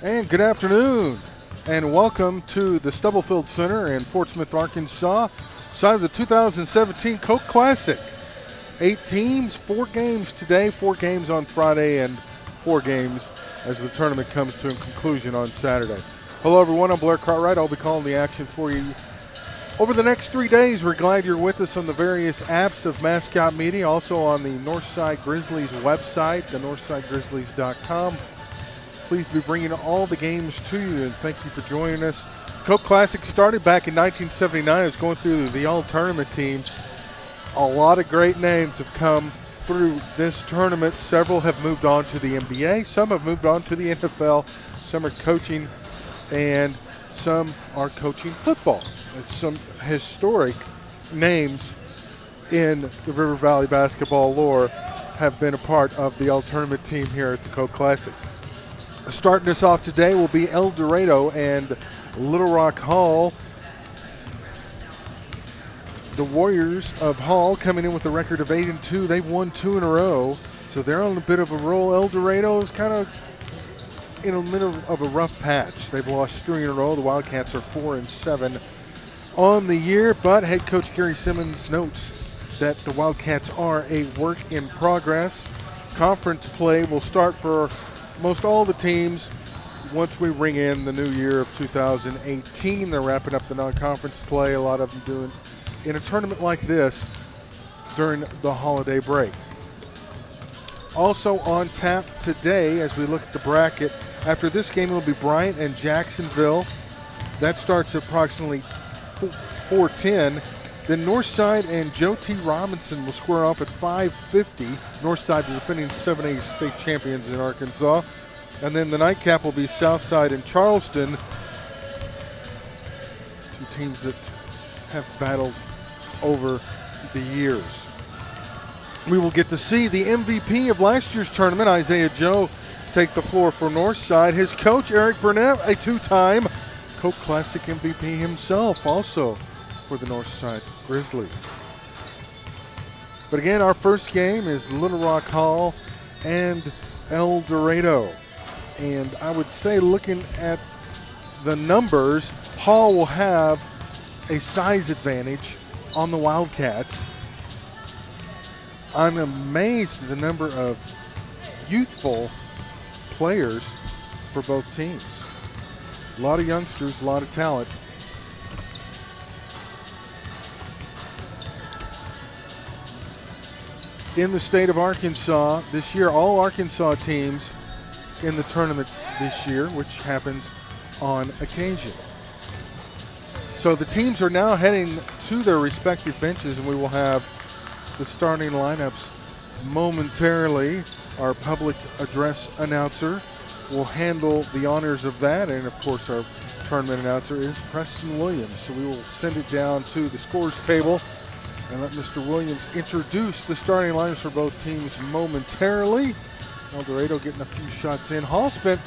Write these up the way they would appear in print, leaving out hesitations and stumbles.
And good afternoon, and welcome to the Stubblefield Center in Fort Smith, Arkansas, side of the 2017 Coke Classic. 8 teams, 4 games today, 4 games on Friday, and 4 games as the tournament comes to a conclusion on Saturday. Hello, everyone. I'm Blair Cartwright. I'll be calling the action for you over the next 3 days. We're glad you're with us on the various apps of Mascot Media, also on the Northside Grizzlies website, the northsidegrizzlies.com. Please be bringing all the games to you, and thank you for joining us. Coke Classic started back in 1979. It was going through the all-tournament teams. A lot of great names have come through this tournament. Several have moved on to the NBA. Some have moved on to the NFL. Some are coaching, and some are coaching football. Some historic names in the River Valley basketball lore have been a part of the all-tournament team here at the Coke Classic. Starting us off today will be El Dorado and Little Rock Hall. The Warriors of Hall coming in with a record of 8-2. They've won 2 in a row, so they're on a bit of a roll. El Dorado is kind of in the middle of a rough patch. They've lost 3 in a row. The Wildcats are 4-7 on the year, but head coach Gary Simmons notes that the Wildcats are a work in progress. Conference play will start for most all the teams once we ring in the new year of 2018. They're wrapping up the non-conference play, a lot of them doing in a tournament like this during the holiday break. Also on tap today as we look at the bracket, after this game it will be Bryant and Jacksonville. That starts at approximately 4:10. Then Northside and Joe T. Robinson will square off at 5:50. Northside, the defending 7A state champions in Arkansas. And then the nightcap will be Southside and Charleston, 2 teams that have battled over the years. We will get to see the MVP of last year's tournament, Isaiah Joe, take the floor for Northside. His coach, Eric Burnett, a 2-time Coke Classic MVP himself, also for the Northside Grizzlies. But again, our first game is Little Rock Hall and El Dorado. And I would say, looking at the numbers, Hall will have a size advantage on the Wildcats. I'm amazed at the number of youthful players for both teams. A lot of youngsters, a lot of talent. In the state of Arkansas this year, all Arkansas teams in the tournament this year, which happens on occasion. So the teams are now heading to their respective benches, and we will have the starting lineups momentarily. Our public address announcer will handle the honors of that, and of course our tournament announcer is Preston Williams. So we will send it down to the scores table and let Mr. Williams introduce the starting lineups for both teams momentarily. El Dorado getting a few shots in. Hall spent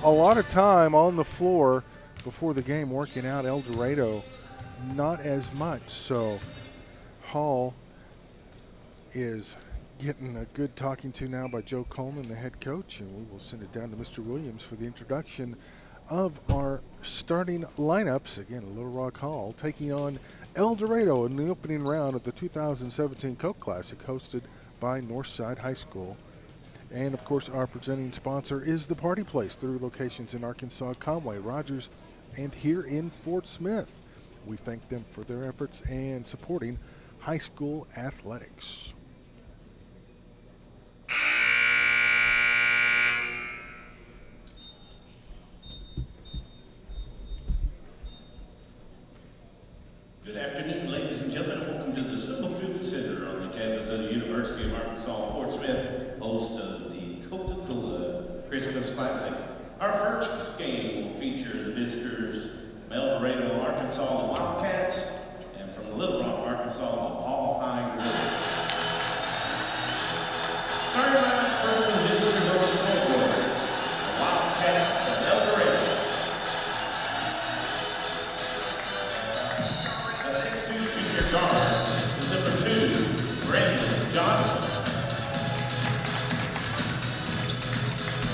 a lot of time on the floor before the game working out. El Dorado not as much. So Hall is getting a good talking to now by Joe Coleman, the head coach, and we will send it down to Mr. Williams for the introduction of our starting lineups. Again, Little Rock Hall taking on El Dorado in the opening round of the 2017 Coke Classic, hosted by Northside High School. And of course, our presenting sponsor is the Party Place, 3 locations in Arkansas, Conway, Rogers, and here in Fort Smith. We thank them for their efforts and supporting high school athletics. Good afternoon, ladies and gentlemen. Welcome to the Stubblefield Center on the campus of the University of Arkansas, Fort Smith, host of the Coca-Cola Christmas Classic. Our first game will feature the visitors from El Dorado, Arkansas, the Wildcats, and from Little Rock, Arkansas, the Hall High Grizzlies. Starting out for the visitors on the scoreboard, the Wildcats of El Dorado. Guard is number 2, Brandon Johnson.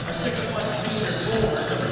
A 6'1" senior forward, number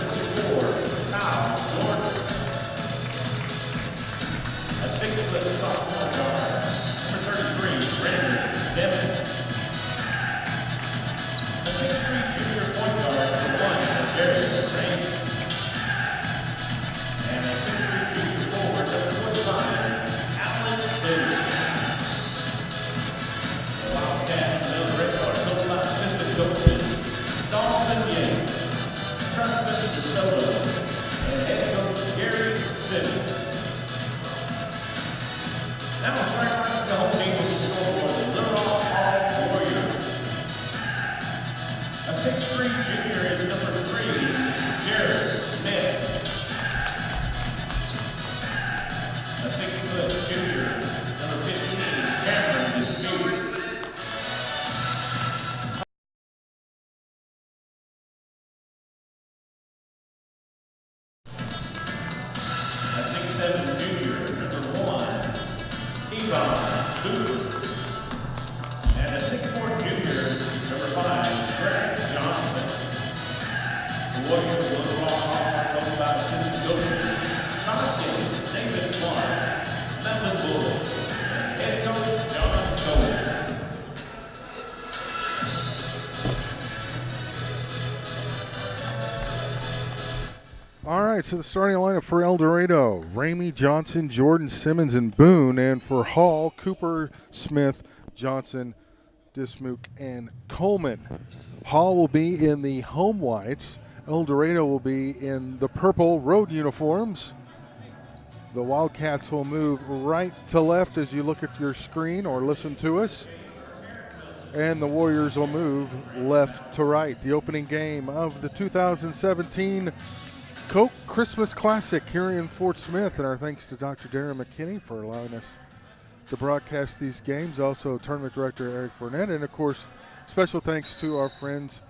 6'7" junior, number 1, Yvonne Cooper. And a 6'4" junior, number 5, Greg Johnson. The Warriors will draw off from by Susan Goldman, Thomas David Clark, Melvin Bull, and head coach John Cole. All right, so the starting lineup for El Dorado: Ramey, Johnson, Jordan, Simmons, and Boone. And for Hall, Cooper, Smith, Johnson, Dismuke, and Coleman. Hall will be in the home whites. El Dorado will be in the purple road uniforms. The Wildcats will move right to left as you look at your screen or listen to us. And the Warriors will move left to right. The opening game of the 2017 Coke Christmas Classic here in Fort Smith, and our thanks to Dr. Darren McKinney for allowing us to broadcast these games. Also, Tournament Director Eric Burnett, and of course, special thanks to our friends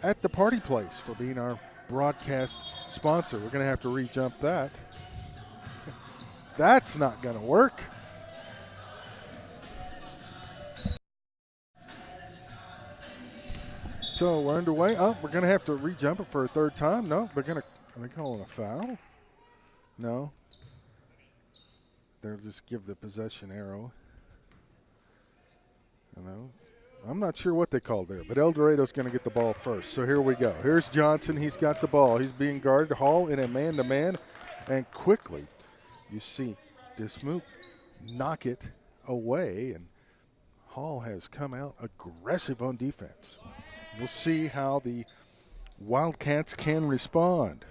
at the Party Place for being our broadcast sponsor. We're going to have to re-jump that. That's not going to work. So we're underway. Oh, we're going to have to re-jump it for a third time. No, they're going to. Are they calling a foul? No. They'll just give the possession arrow. No. I'm not sure what they called there, but El Dorado's going to get the ball first. So here we go. Here's Johnson. He's got the ball. He's being guarded. Hall in a man-to-man. And quickly you see Dismuke knock it away. And Hall has come out aggressive on defense. We'll see how the Wildcats can respond.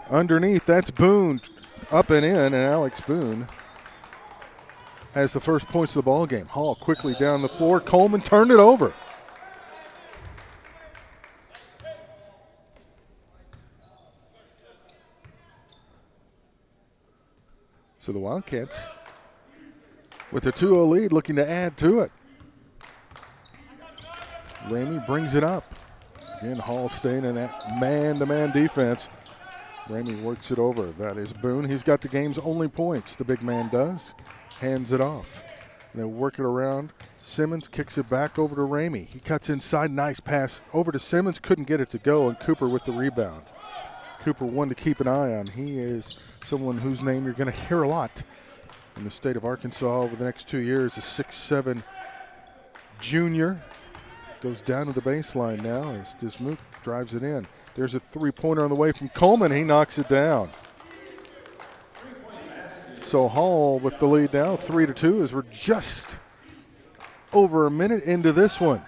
Underneath, that's Boone up and in, and Alex Boone has the first points of the ball game. Hall quickly down the floor. Coleman turned it over. So the Wildcats with a 2-0 lead looking to add to it. Ramey brings it up. Again, Hall staying in that man-to-man defense. Ramey works it over. That is Boone. He's got the game's only points, the big man does. Hands it off. And they work it around. Simmons kicks it back over to Ramey. He cuts inside. Nice pass over to Simmons. Couldn't get it to go, and Cooper with the rebound. Cooper, one to keep an eye on. He is someone whose name you're going to hear a lot in the state of Arkansas over the next 2 years. A 6'7" junior. Goes down to the baseline now as Dismuke drives it in. There's a three-pointer on the way from Coleman. He knocks it down. So Hall with the lead now, 3-2, as we're just over a minute into this one.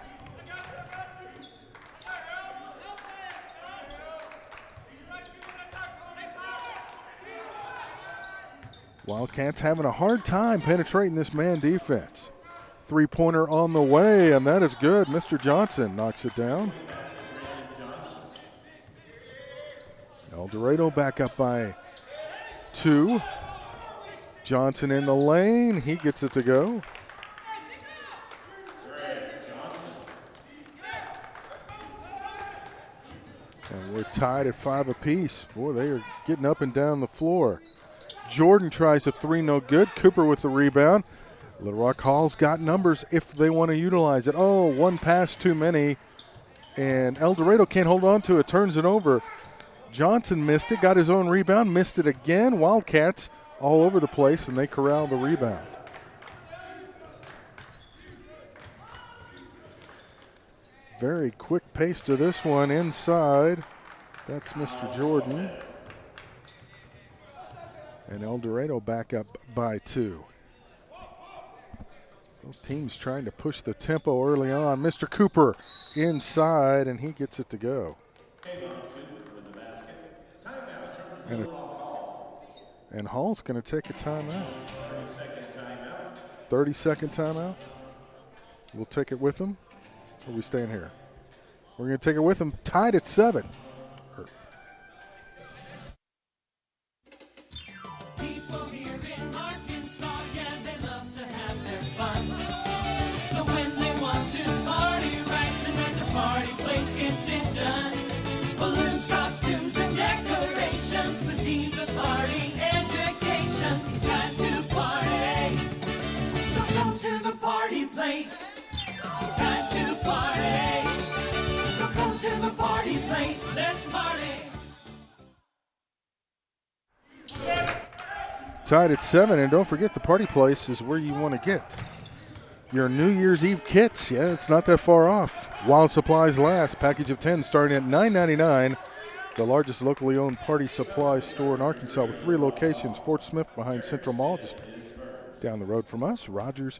Wildcats having a hard time penetrating this man defense. Three-pointer on the way, and that is good. Mr. Johnson knocks it down. El Dorado back up by 2. Johnson in the lane. He gets it to go. And we're tied at 5 apiece. Boy, they are getting up and down the floor. Jordan tries a 3, no good. Cooper with the rebound. Little Rock Hall's got numbers if they want to utilize it. Oh, one pass too many. And El Dorado can't hold on to it, turns it over. Johnson missed it, got his own rebound, missed it again. Wildcats all over the place, and they corral the rebound. Very quick pace to this one inside. That's Mr. Jordan. And El Dorado back up by 2. Both teams trying to push the tempo early on. Mr. Cooper inside, and he gets it to go. And Hall's going to take a timeout. 30-second timeout. We'll take it with him. Or are we staying here? We're going to take it with him. Tied at 7. People here in Arkansas, yeah, they love to have their fun. So when they want to party right, tonight the party place gets it done. Tied at 7, and don't forget the party place is where you want to get your New Year's Eve kits. Yeah, it's not that far off. While supplies last, package of 10 starting at $9.99. The largest locally owned party supply store in Arkansas with 3 locations. Fort Smith behind Central Mall, just down the road from us, Rogers,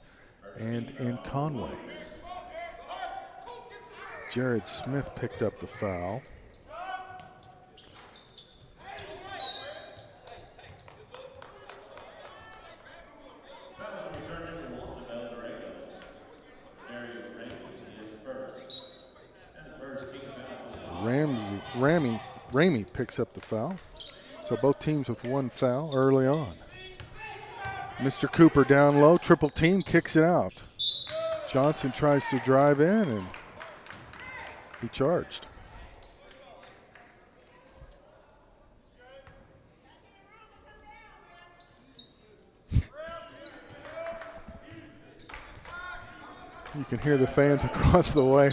and in Conway. Jared Smith picked up the foul. Ramey picks up the foul. So both teams with 1 foul early on. Mr. Cooper down low, triple team, kicks it out. Johnson tries to drive in, and he charged. You can hear the fans across the way.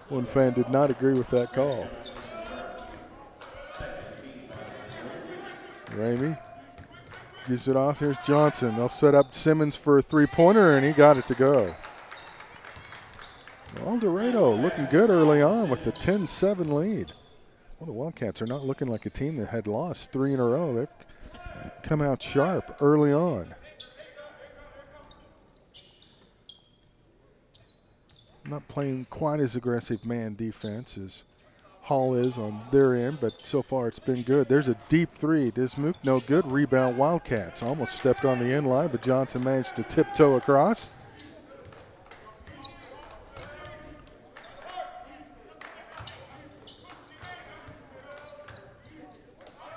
One fan did not agree with that call. Ramey gives it off. Here's Johnson. They'll set up Simmons for a 3-pointer, and he got it to go. Well, Dorado looking good early on with a 10-7 lead. Well, the Wildcats are not looking like a team that had lost 3 in a row. They've come out sharp early on. Not playing quite as aggressive man defense as Hall is on their end, but so far it's been good. There's a deep 3. Dismuke, no good. Rebound Wildcats. Almost stepped on the end line, but Johnson managed to tiptoe across.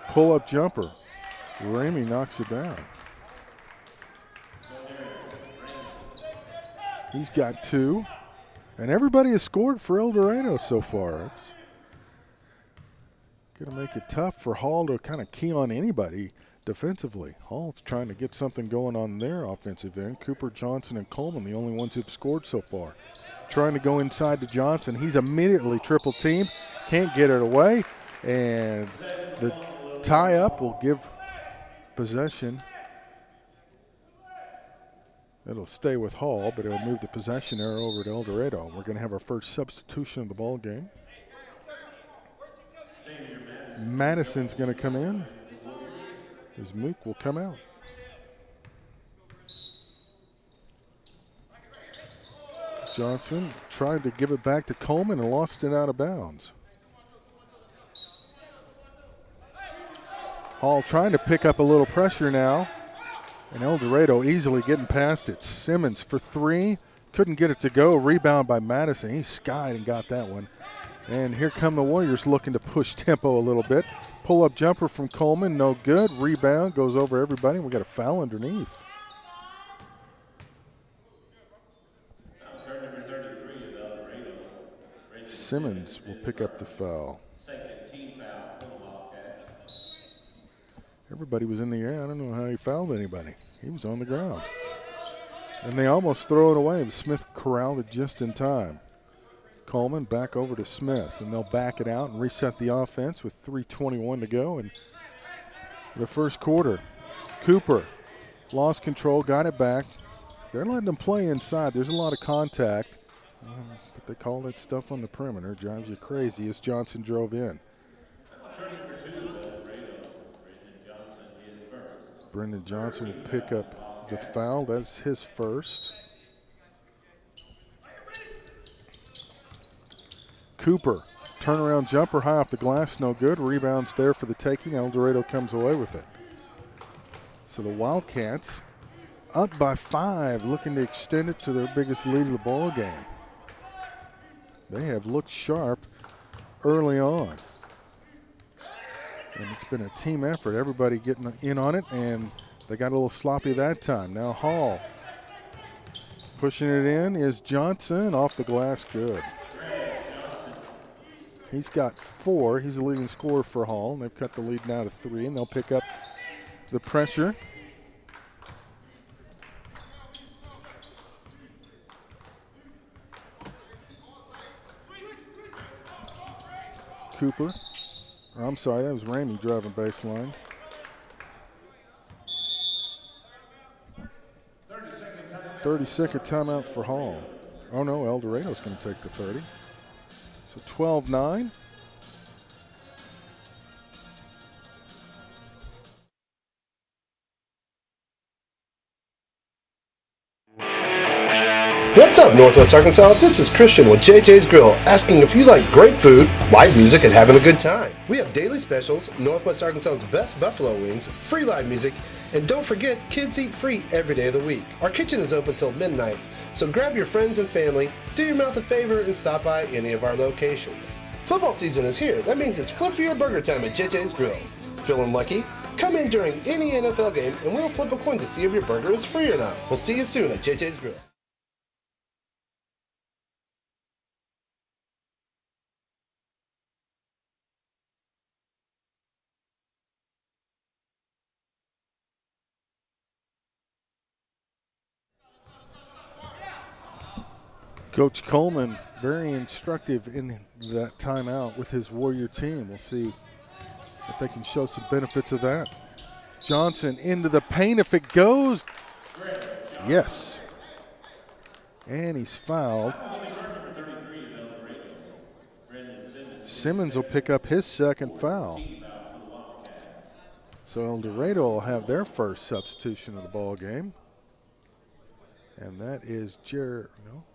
Pull-up jumper. Ramey knocks it down. He's got 2. And everybody has scored for El Dorado so far. It's going to make it tough for Hall to kind of key on anybody defensively. Hall's trying to get something going on their offensive end. Cooper, Johnson, and Coleman, the only ones who've scored so far. Trying to go inside to Johnson. He's immediately triple teamed. Can't get it away. And the tie-up will give possession. It'll stay with Hall, but it'll move the possession arrow over to El Dorado. We're going to have our first substitution of the ball game. Madison's going to come in. His Mook will come out. Johnson tried to give it back to Coleman and lost it out of bounds. Hall trying to pick up a little pressure now. And El Dorado easily getting past it. Simmons for 3. Couldn't get it to go. Rebound by Madison. He skied and got that one. And here come the Warriors looking to push tempo a little bit. Pull-up jumper from Coleman. No good. Rebound goes over everybody. We got a foul underneath. Simmons will pick up the foul. Everybody was in the air. I don't know how he fouled anybody. He was on the ground. And they almost throw it away, but Smith corralled it just in time. Coleman back over to Smith, and they'll back it out and reset the offense with 3:21 to go in the first quarter. Cooper lost control, got it back. They're letting them play inside. There's a lot of contact, but they call that stuff on the perimeter. Drives you crazy as Johnson drove in. Brendan Johnson will pick up the foul. That's his first. Cooper, turnaround jumper high off the glass, no good. Rebounds there for the taking. El Dorado comes away with it. So the Wildcats up by 5, looking to extend it to their biggest lead of the ball game. They have looked sharp early on. And it's been a team effort, everybody getting in on it, and they got a little sloppy that time. Now Hall pushing it in is Johnson, off the glass, good. He's got 4. He's the leading scorer for Hall, and they've cut the lead now to 3, and they'll pick up the pressure. Cooper. I'm sorry, that was Ramey driving baseline. 30-second timeout for Hall. Oh no, El Dorado's going to take the 30. So 12-9. What's up, Northwest Arkansas? This is Christian with JJ's Grill, asking if you like great food, live music, and having a good time. We have daily specials, Northwest Arkansas's best buffalo wings, free live music, and don't forget, kids eat free every day of the week. Our kitchen is open till midnight, so grab your friends and family, do your mouth a favor, and stop by any of our locations. Football season is here. That means it's flip for your burger time at JJ's Grill. Feeling lucky? Come in during any NFL game, and we'll flip a coin to see if your burger is free or not. We'll see you soon at JJ's Grill. Coach Coleman, very instructive in that timeout with his Warrior team. We'll see if they can show some benefits of that. Johnson into the paint if it goes. Yes. And he's fouled. Simmons will pick up his second foul. So El Dorado will have their first substitution of the ball game. And that is Jared, no?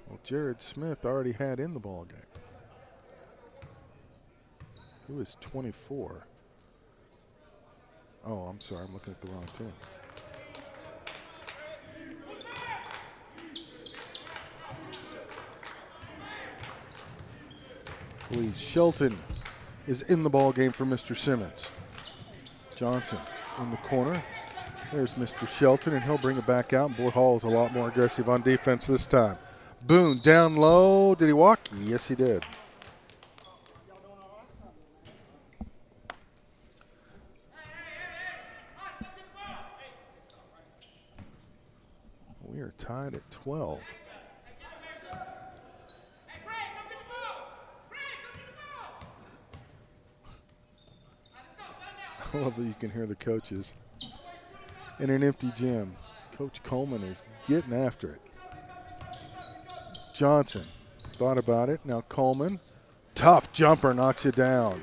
Well, Jared Smith already had in the ball game. Who is 24? Oh, I'm sorry, I'm looking at the wrong team. Lee Shelton is in the ball game for Mr. Simmons. Johnson in the corner. There's Mr. Shelton, and he'll bring it back out. And Boy, Hall is a lot more aggressive on defense this time. Boone down low. Did he walk? Yes, he did. We are tied at 12. I love that you can hear the coaches in an empty gym. Coach Coleman is getting after it. Johnson thought about it. Now Coleman, tough jumper, knocks it down.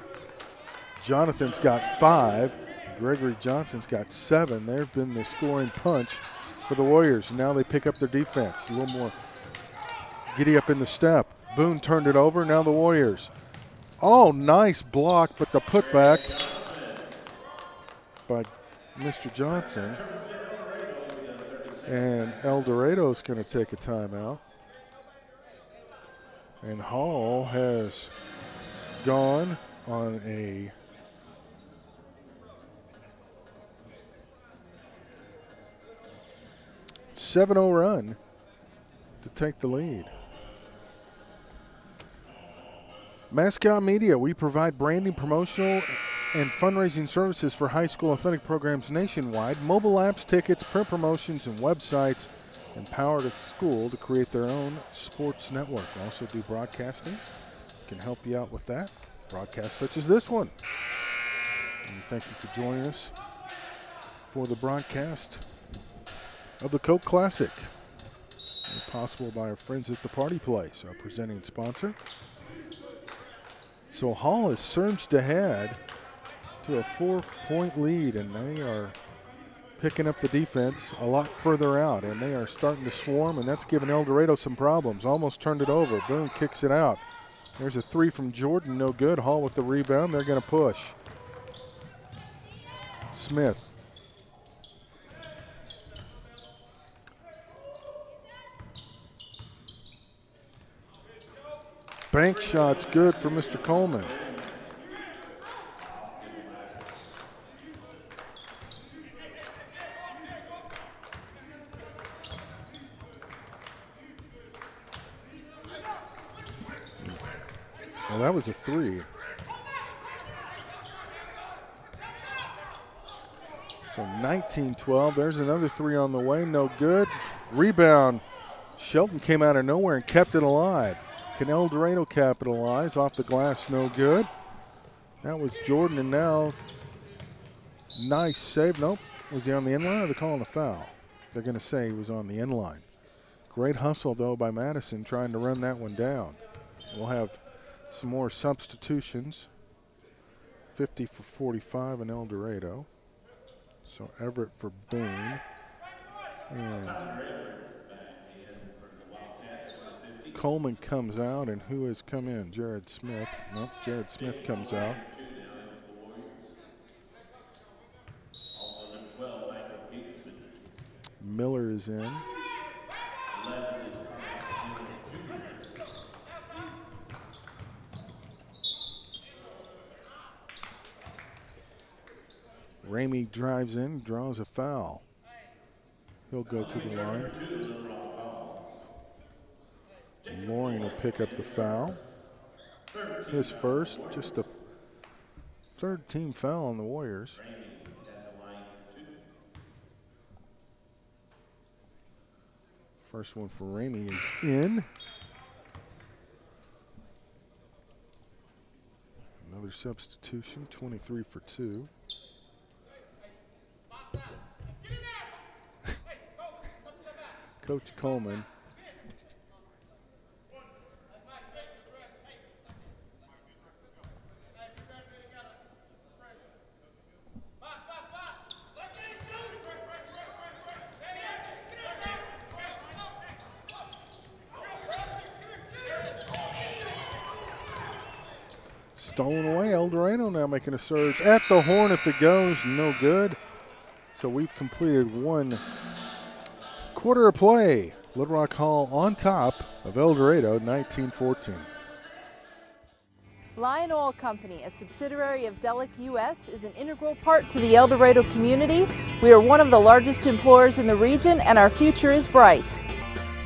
Jonathan's got 5. Gregory Johnson's got 7. There's been the scoring punch for the Warriors. Now they pick up their defense. A little more giddy up in the step. Boone turned it over. Now the Warriors. Oh, nice block, but the putback by Mr. Johnson. And El Dorado's going to take a timeout. And Hall has gone on a .7-0 run to take the lead. Mascot Media, we provide branding, promotional, and fundraising services for high school athletic programs nationwide. Mobile apps, tickets, print promotions, and websites empower the school to create their own sports network. We also do broadcasting. We can help you out with that. Broadcasts such as this one. And thank you for joining us for the broadcast of the Coke Classic. Made possible by our friends at the Party Place, our presenting sponsor. So Hall has surged ahead to a 4-point lead, and they are picking up the defense a lot further out, and they are starting to swarm, and that's given El Dorado some problems. Almost turned it over. Boone kicks it out. There's a 3 from Jordan, no good. Hall with the rebound. They're going to push. Smith. Bank shot's good for Mr. Coleman. Well, that was a 3. So 19-12. There's another 3 on the way. No good. Rebound. Shelton came out of nowhere and kept it alive. Can El Dorado capitalize off the glass? No good. That was Jordan, and now nice save. Nope. Was he on the inline, or are they calling a foul? they're going to say he was on the end line. Great hustle, though, by Madison trying to run that one down. We'll have some more substitutions. 50 for 45 in El Dorado. So Everett for Boone. And Coleman comes out, and who has come in? Jared Smith. Nope, Jared Smith comes out. Miller is in. Ramey drives in, draws a foul. He'll go to the line. Loring will pick up the foul. His first, just the third team foul on the Warriors. First one for Ramey is in. Another substitution, 23 for 2. Coach Coleman. Stolen away. El Dorado now making a surge at the horn. If it goes, no good. So we've completed one quarter of play. Little Rock Hall on top of El Dorado, 19-14. Lion Oil Company, a subsidiary of Delic US, is an integral part to the El Dorado community. We are one of the largest employers in the region, and our future is bright.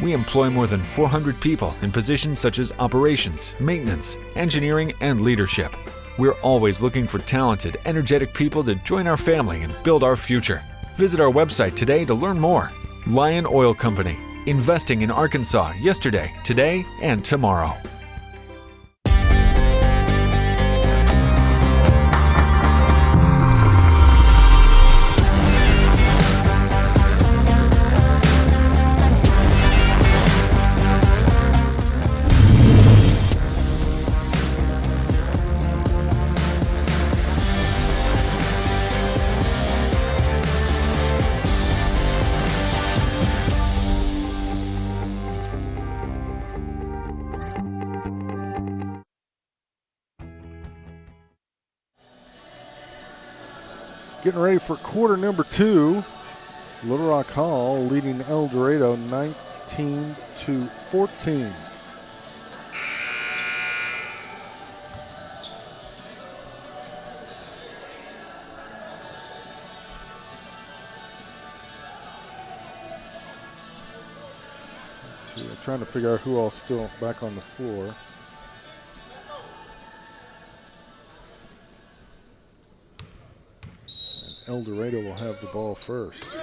We employ more than 400 people in positions such as operations, maintenance, engineering, and leadership. We're always looking for talented, energetic people to join our family and build our future. Visit our website today to learn more. Lion Oil Company, investing in Arkansas yesterday, today, and tomorrow. Getting ready for quarter number 2. Little Rock Hall leading El Dorado 19-14. Trying to figure out who all's still back on the floor. El Dorado will have the ball first.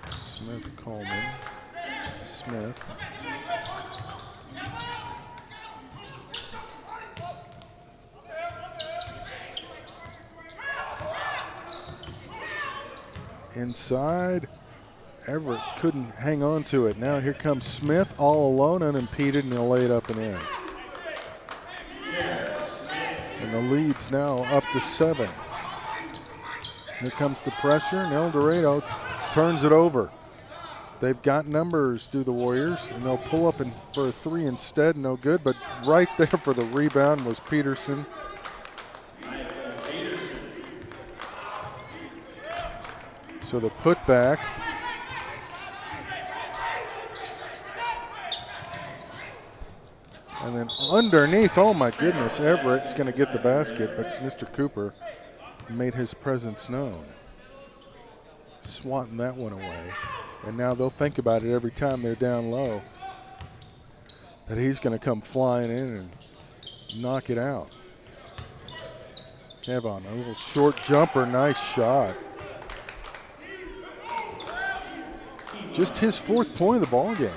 Smith, Coleman, Smith. Inside, Everett couldn't hang on to it. Now here comes Smith all alone, unimpeded, and he'll lay it up and in. And the lead's now up to 7. Here comes the pressure, and El Dorado turns it over. They've got numbers, do the Warriors, and they'll pull up for a 3 instead, no good. But right there for the rebound was Peterson. So the putback. And then underneath, oh my goodness, Everett's going to get the basket, but Mr. Cooper made his presence known. Swatting that one away. And now they'll think about it every time they're down low, that he's going to come flying in and knock it out. Kevon, a little short jumper, nice shot. Just his 4th point of the ball game.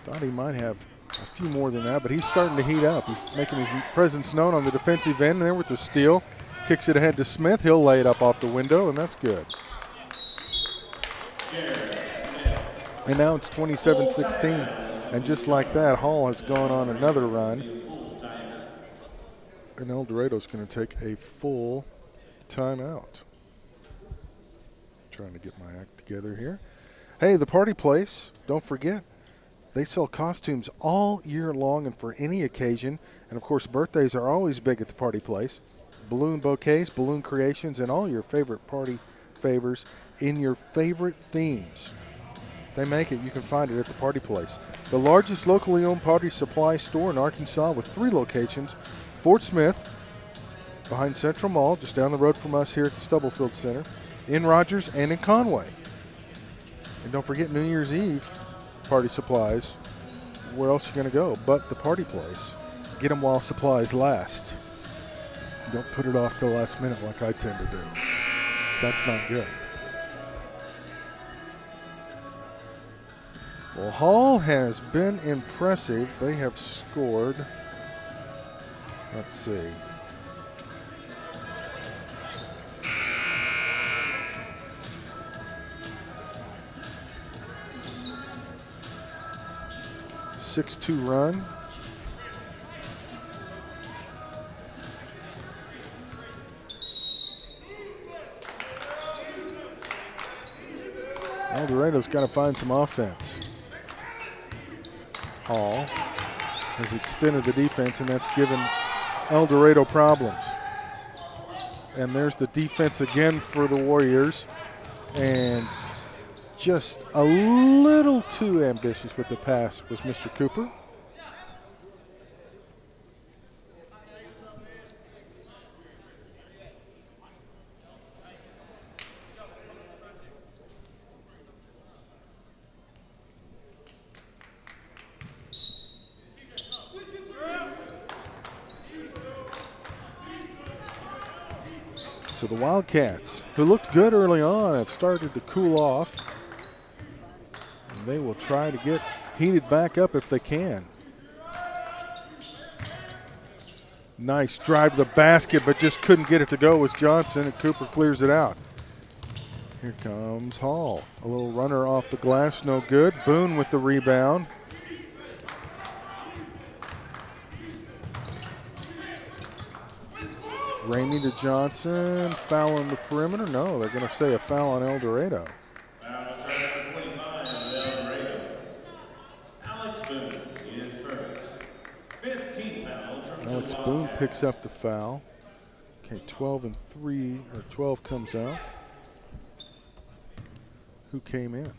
Thought he might have a few more than that, but he's starting to heat up. He's making his presence known on the defensive end there with the steal. Kicks it ahead to Smith. He'll lay it up off the window, and that's good. And now it's 27-16. And just like that, Hall has gone on another run. And El Dorado's going to take a full timeout. Trying to get my act together here. Hey, the Party Place, don't forget, they sell costumes all year long and for any occasion. And, of course, birthdays are always big at the Party Place. Balloon bouquets, balloon creations, and all your favorite party favors in your favorite themes. If they make it, you can find it at the Party Place. The largest locally owned party supply store in Arkansas with 3 locations. Fort Smith, behind Central Mall, just down the road from us here at the Stubblefield Center, in Rogers and in Conway. And don't forget New Year's Eve party supplies. Where else are you going to go but the Party Place? Get them while supplies last. Don't put it off till the last minute like I tend to do. That's not good. Well, Hall has been impressive. They have scored. Let's see. A 6-2 run. El Dorado's got to find some offense. Hall has extended the defense, and that's given El Dorado problems. And there's the defense again for the Warriors. And just a little too ambitious with the pass was Mr. Cooper. So the Wildcats, who looked good early on, have started to cool off. And they will try to get heated back up if they can. Nice drive to the basket, but just couldn't get it to go with Johnson, and Cooper clears it out. Here comes Hall. A little runner off the glass, no good. Boone with the rebound. Ramey to Johnson, foul on the perimeter. No, they're going to say a foul on El Dorado. Foul on number 25 of El Dorado. Alex Boone is first. 15th foul. Alex Boone picks up the foul. Okay, 12 and 3, or 12 comes out. Who came in?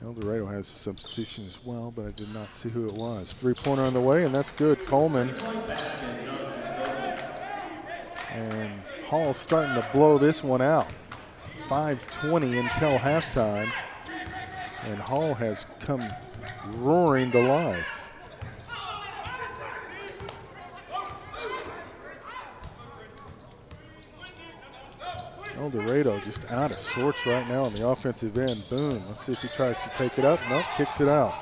El Dorado has a substitution as well, but I did not see who it was. 3-pointer on the way, and that's good. Coleman. And Hall starting to blow this one out. 5:20 until halftime. And Hall has come roaring to life. El Dorado just out of sorts right now on the offensive end. Boone, let's see if he tries to take it up. Nope, kicks it out.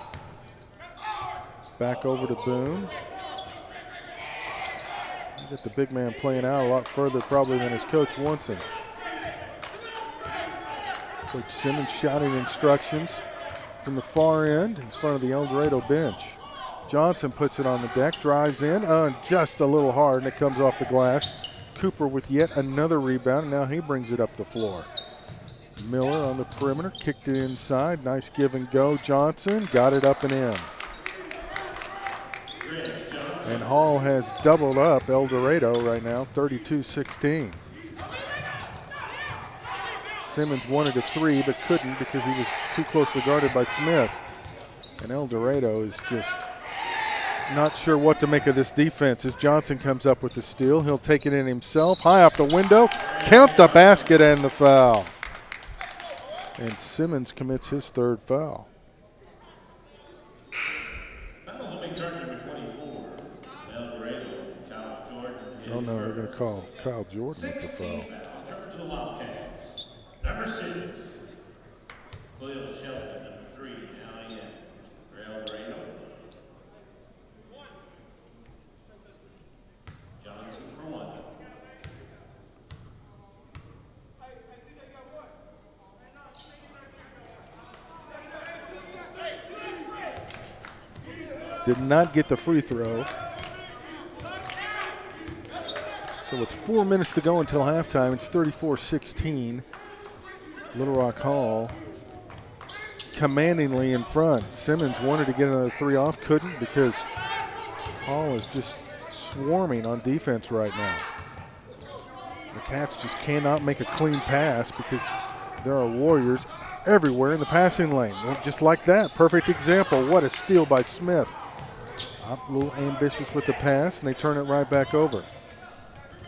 Back over to Boone. You get the big man playing out a lot further probably than his coach wants him. Coach Simmons shouting instructions from the far end in front of the El Dorado bench. Johnson puts it on the deck, drives in, just a little hard, and it comes off the glass. Cooper with yet another rebound, and now he brings it up the floor. Miller on the perimeter, kicked it inside. Nice give and go. Johnson got it up and in. And Hall has doubled up El Dorado right now, 32-16. Simmons wanted a 3 but couldn't because he was too closely guarded by Smith. And El Dorado is just not sure what to make of this defense as Johnson comes up with the steal. He'll take it in himself, high off the window, count the basket and the foul. And Simmons commits his 3rd foul. Oh no, they're going to call Kyle Jordan with the foul. Number 6, Cleo Shelton, number 3. did not get the free throw. So with 4 minutes to go until halftime, it's 34-16. Little Rock Hall commandingly in front. Simmons wanted to get another three off, couldn't, because Hall is just swarming on defense right now. The Cats just cannot make a clean pass because there are Warriors everywhere in the passing lane. Well, just like that, perfect example. What a steal by Smith. A little ambitious with the pass, and they turn it right back over.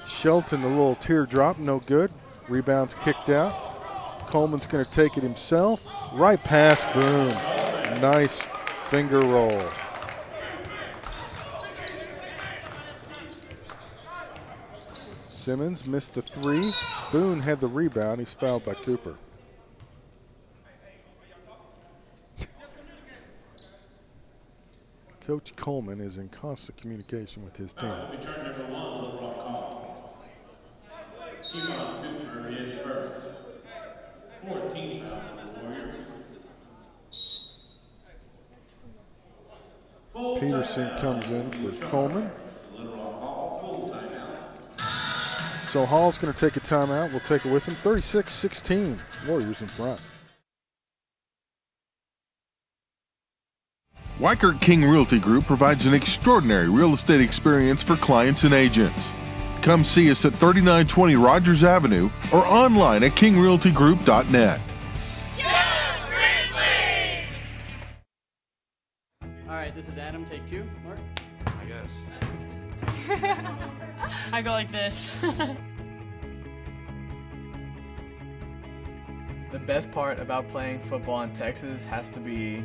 Shelton, a little teardrop, no good. Rebound's kicked out. Coleman's going to take it himself. Right pass, boom. Nice finger roll. Simmons missed the three. Boone had the rebound. He's fouled by Cooper. Coach Coleman is in constant communication with his team. Return number 1, Little Rock Hall. Kevon Cooper is first. 14 foul for the Warriors. Peterson comes in for Coleman. Little Rock Hall, full timeout. So Hall's going to take a timeout. We'll take it with him. 36-16. Warriors in front. Weichert King Realty Group provides an extraordinary real estate experience for clients and agents. Come see us at 3920 Rogers Avenue or online at kingrealtygroup.net. All right, this is Adam. Take 2. Mark? I guess. I go like this. The best part about playing football in Texas has to be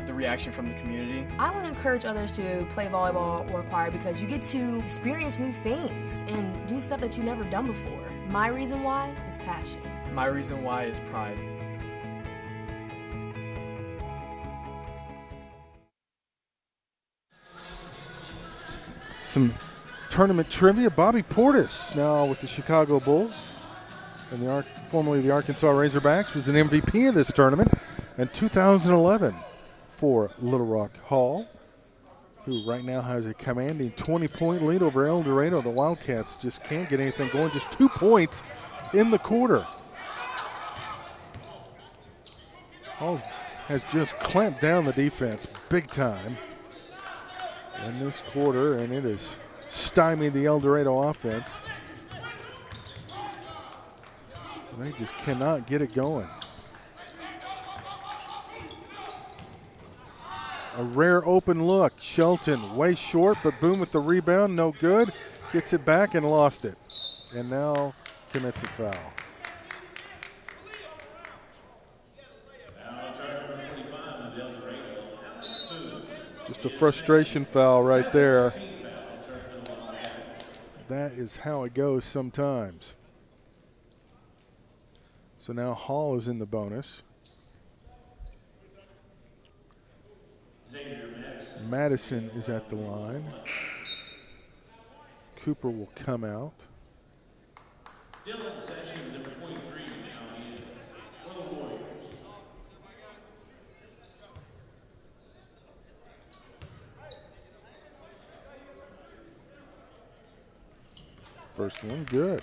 the reaction from the community. I want to encourage others to play volleyball or choir because you get to experience new things and do stuff that you've never done before. My reason why is passion. My reason why is pride. Some tournament trivia. Bobby Portis now with the Chicago Bulls and formerly the Arkansas Razorbacks was an MVP of this tournament in 2011 for Little Rock Hall, who right now has a commanding 20-point lead over El Dorado. The Wildcats just can't get anything going. Just 2 points in the quarter. Hall has just clamped down the defense big time in this quarter, and it is stymied the El Dorado offense. They just cannot get it going. A rare open look. Shelton way short, but Boone with the rebound, no good. Gets it back and lost it. And now commits a foul. Just a frustration foul right there. That is how it goes sometimes. So now Hall is in the bonus. Madison is at the line. Cooper will come out. Dylan Session, number 23, now in for the Warriors. First one, good.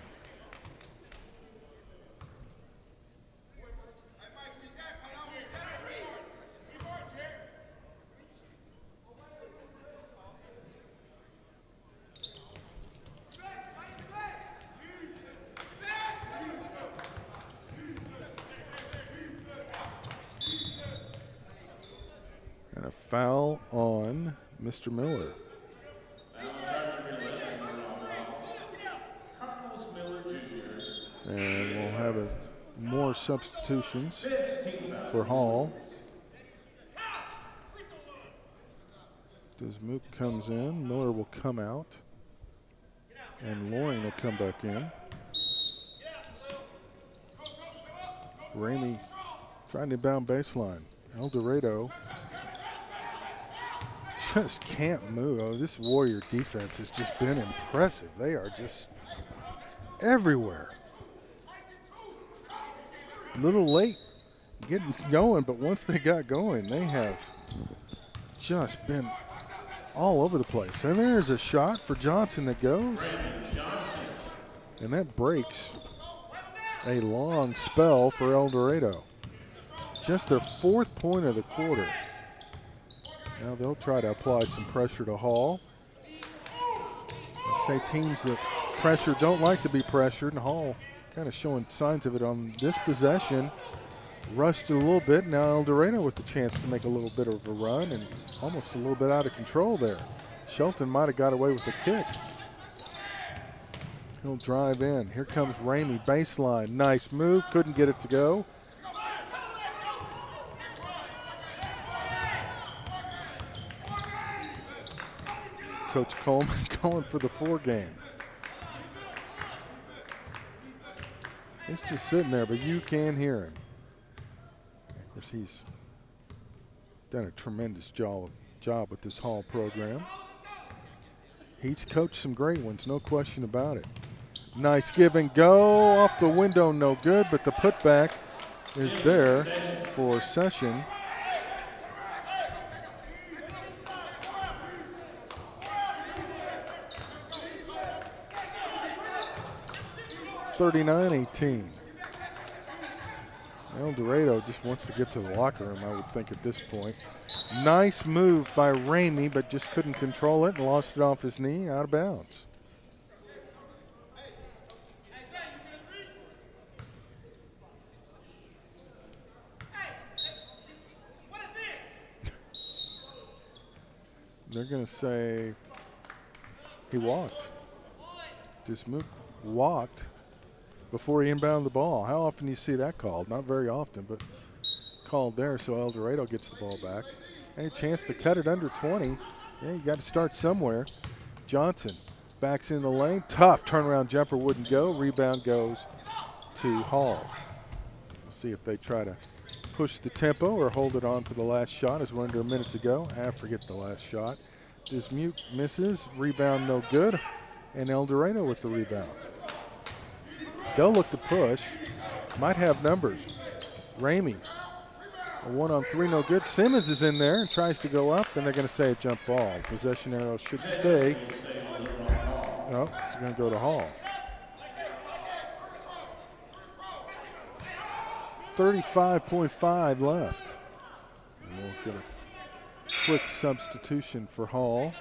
And a foul on Mr. Miller. And we'll have more substitutions for Hall. Desmook comes in, Miller will come out, and Loring will come back in. Ramey trying to inbound baseline. El Dorado just can't move. Oh, this Warrior defense has just been impressive. They are just everywhere. A little late getting going, but once they got going, they have just been all over the place. And there's a shot for Johnson that goes. And that breaks a long spell for El Dorado. Just their 4th point of the quarter. Now they'll try to apply some pressure to Hall. I say teams that pressure don't like to be pressured, and Hall kind of showing signs of it on this possession. Rushed it a little bit. Now El Dorado with the chance to make a little bit of a run and almost a little bit out of control there. Shelton might have got away with the kick. He'll drive in. Here comes Ramey, baseline. Nice move, couldn't get it to go. Coach Coleman going for the 4 game. He's just sitting there, but you can hear him. Of course, he's done a tremendous job with this Hall program. He's coached some great ones, no question about it. Nice give and go, off the window, no good, but the putback is there for Session. (39-18). El Dorado just wants to get to the locker room, I would think, at this point. Nice move by Ramey, but just couldn't control it and lost it off his knee, out of bounds. They're going to say he walked. Just walked before he inbounded the ball. How often do you see that called? Not very often, but called there, so El Dorado gets the ball back. And a chance to cut it under 20. Yeah, you got to start somewhere. Johnson backs in the lane. Tough turnaround jumper wouldn't go. Rebound goes to Hall. We'll see if they try to push the tempo or hold it on for the last shot as we're under a minute to go. Forget the last shot. Dismute misses. Rebound no good. And El Dorado with the rebound. They'll look to push. Might have numbers. Ramey. A 1-on-3, no good. Simmons is in there and tries to go up, and they're going to say a jump ball. Possession arrow should stay. Oh, it's going to go to Hall. 35.5 left. And we'll get a quick substitution for Hall.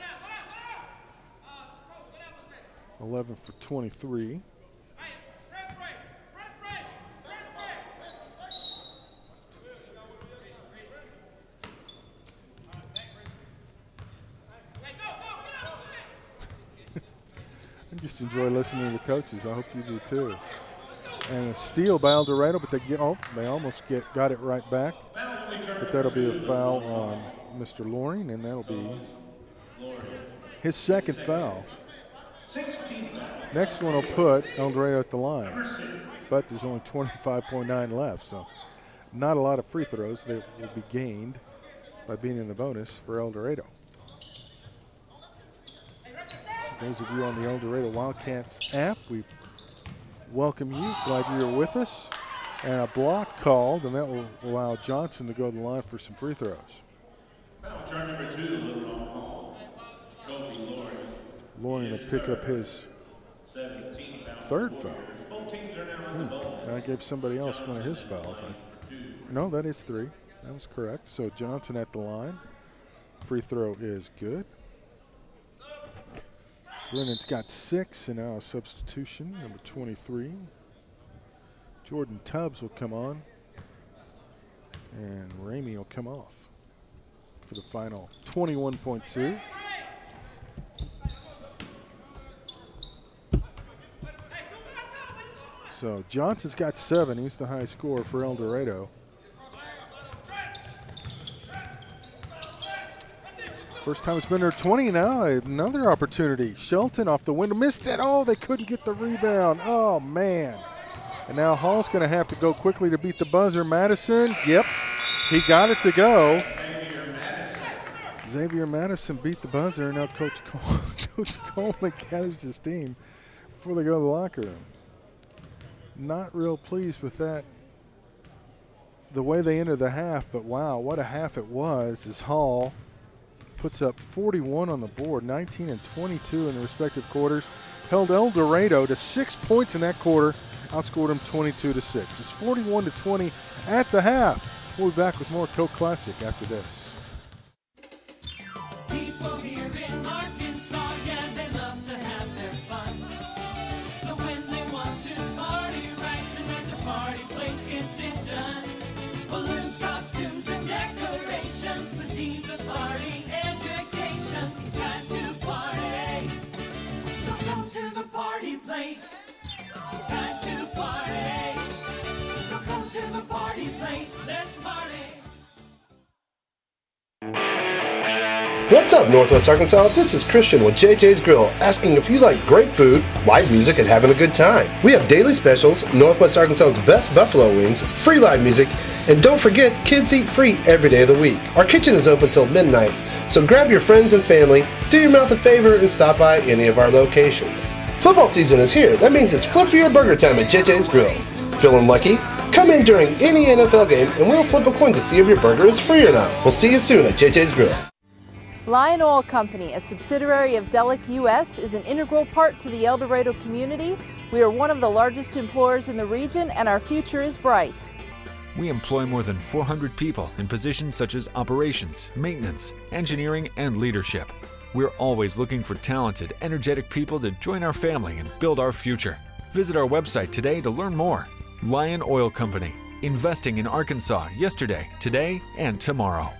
11 for 23. I just enjoy listening to the coaches. I hope you do too. And a steal by El Dorado, but they almost got it right back. But that'll be a foul on Mr. Loring, and that'll be his 2nd foul. Next one will put El Dorado at the line, but there's only 25.9 left, so not a lot of free throws that will be gained by being in the bonus for El Dorado. Those of you on the El Dorado Wildcats app, we welcome you. Glad you're with us. And a block called, and that will allow Johnson to go to the line for some free throws. Turn number 2, little on call. Kobe Loring. Loring will pick up his 3rd foul. I gave somebody else one of his fouls. No, that is 3. That was correct. So Johnson at the line. Free throw is good. Brennan's got 6, and now a substitution, number 23. Jordan Tubbs will come on, and Ramey will come off for the final 21.2. So Johnson's got 7. He's the high scorer for El Dorado. First time it's been there 20 now. Another opportunity. Shelton off the window. Missed it. Oh, they couldn't get the rebound. Oh, man. And now Hall's going to have to go quickly to beat the buzzer. Madison, yep, he got it to go. Xavier Madison beat the buzzer. Now Coach Coleman gathers his team before they go to the locker room. Not real pleased with that, the way they entered the half, but wow, what a half it was as Hall puts up 41 on the board, 19 and 22 in the respective quarters. Held El Dorado to 6 points in that quarter, outscored them 22-6. It's 41-20 at the half. We'll be back with more Coke Classic after this. People here in Arkansas, yeah, they love to have their fun. So when they want to party right, and when the party place gets it done, balloons, costumes, and decorations, the themes of party education. It's time to party, so come to the party place. It's time to party, so come to the party place. Let's party. What's up, Northwest Arkansas? This is Christian with JJ's Grill, asking if you like great food, live music, and having a good time. We have daily specials, Northwest Arkansas's best buffalo wings, free live music, and don't forget, kids eat free every day of the week. Our kitchen is open till midnight, so grab your friends and family, do your mouth a favor, and stop by any of our locations. Football season is here. That means it's flip for your burger time at JJ's Grill. Feeling lucky? Come in during any NFL game, and we'll flip a coin to see if your burger is free or not. We'll see you soon at JJ's Grill. Lion Oil Company, a subsidiary of Delic US, is an integral part to the El Dorado community. We are one of the largest employers in the region, and our future is bright. We employ more than 400 people in positions such as operations, maintenance, engineering, and leadership. We're always looking for talented, energetic people to join our family and build our future. Visit our website today to learn more. Lion Oil Company, investing in Arkansas yesterday, today, and tomorrow.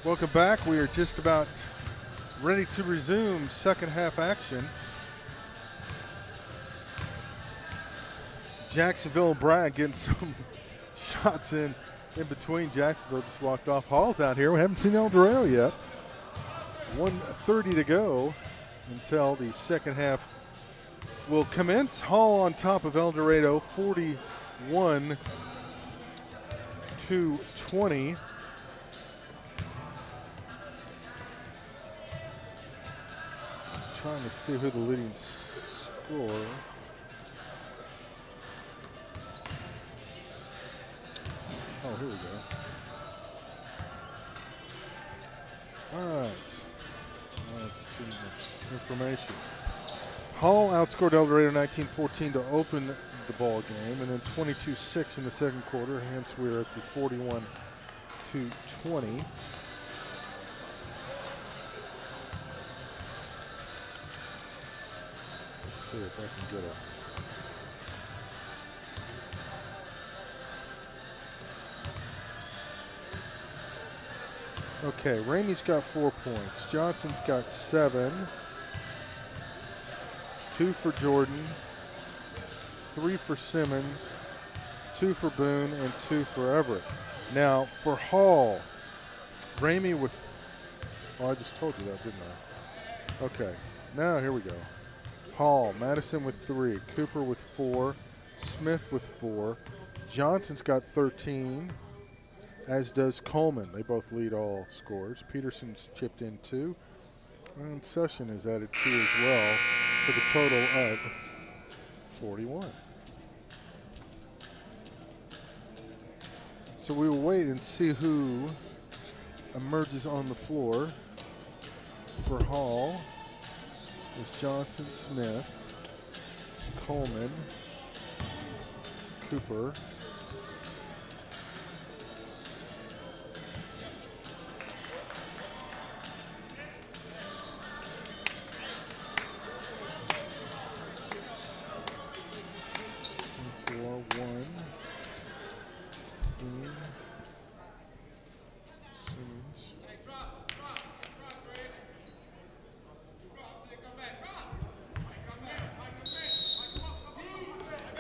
Welcome back. We are just about ready to resume second half action. Jacksonville and Bragg getting some shots in between. Jacksonville just walked off. Hall's out here. We haven't seen El Dorado yet. 1:30 to go until the second half will commence. Hall on top of El Dorado, 41-20. Trying to see who the leading scorer. Oh, here we go. All right. Well, that's too much information. Hall outscored El Dorado 19-14 to open the ball game, and then 22-6 in the second quarter. Hence, we're at the 41-20. Let's see if I can get a. Okay, Ramey's got 4 points. Johnson's got 7. 2 for Jordan. 3 for Simmons. 2 for Boone, and 2 for Everett. Now, for Hall, Ramey with, oh, I just told you that, didn't I? Okay, now here we go. Hall, Madison with 3, Cooper with 4, Smith with 4. Johnson's got 13. As does Coleman. They both lead all scores. Peterson's chipped in 2. And Session is added 2 as well for the total of 41. So we will wait and see who emerges on the floor. For Hall is Johnson, Smith, Coleman, Cooper,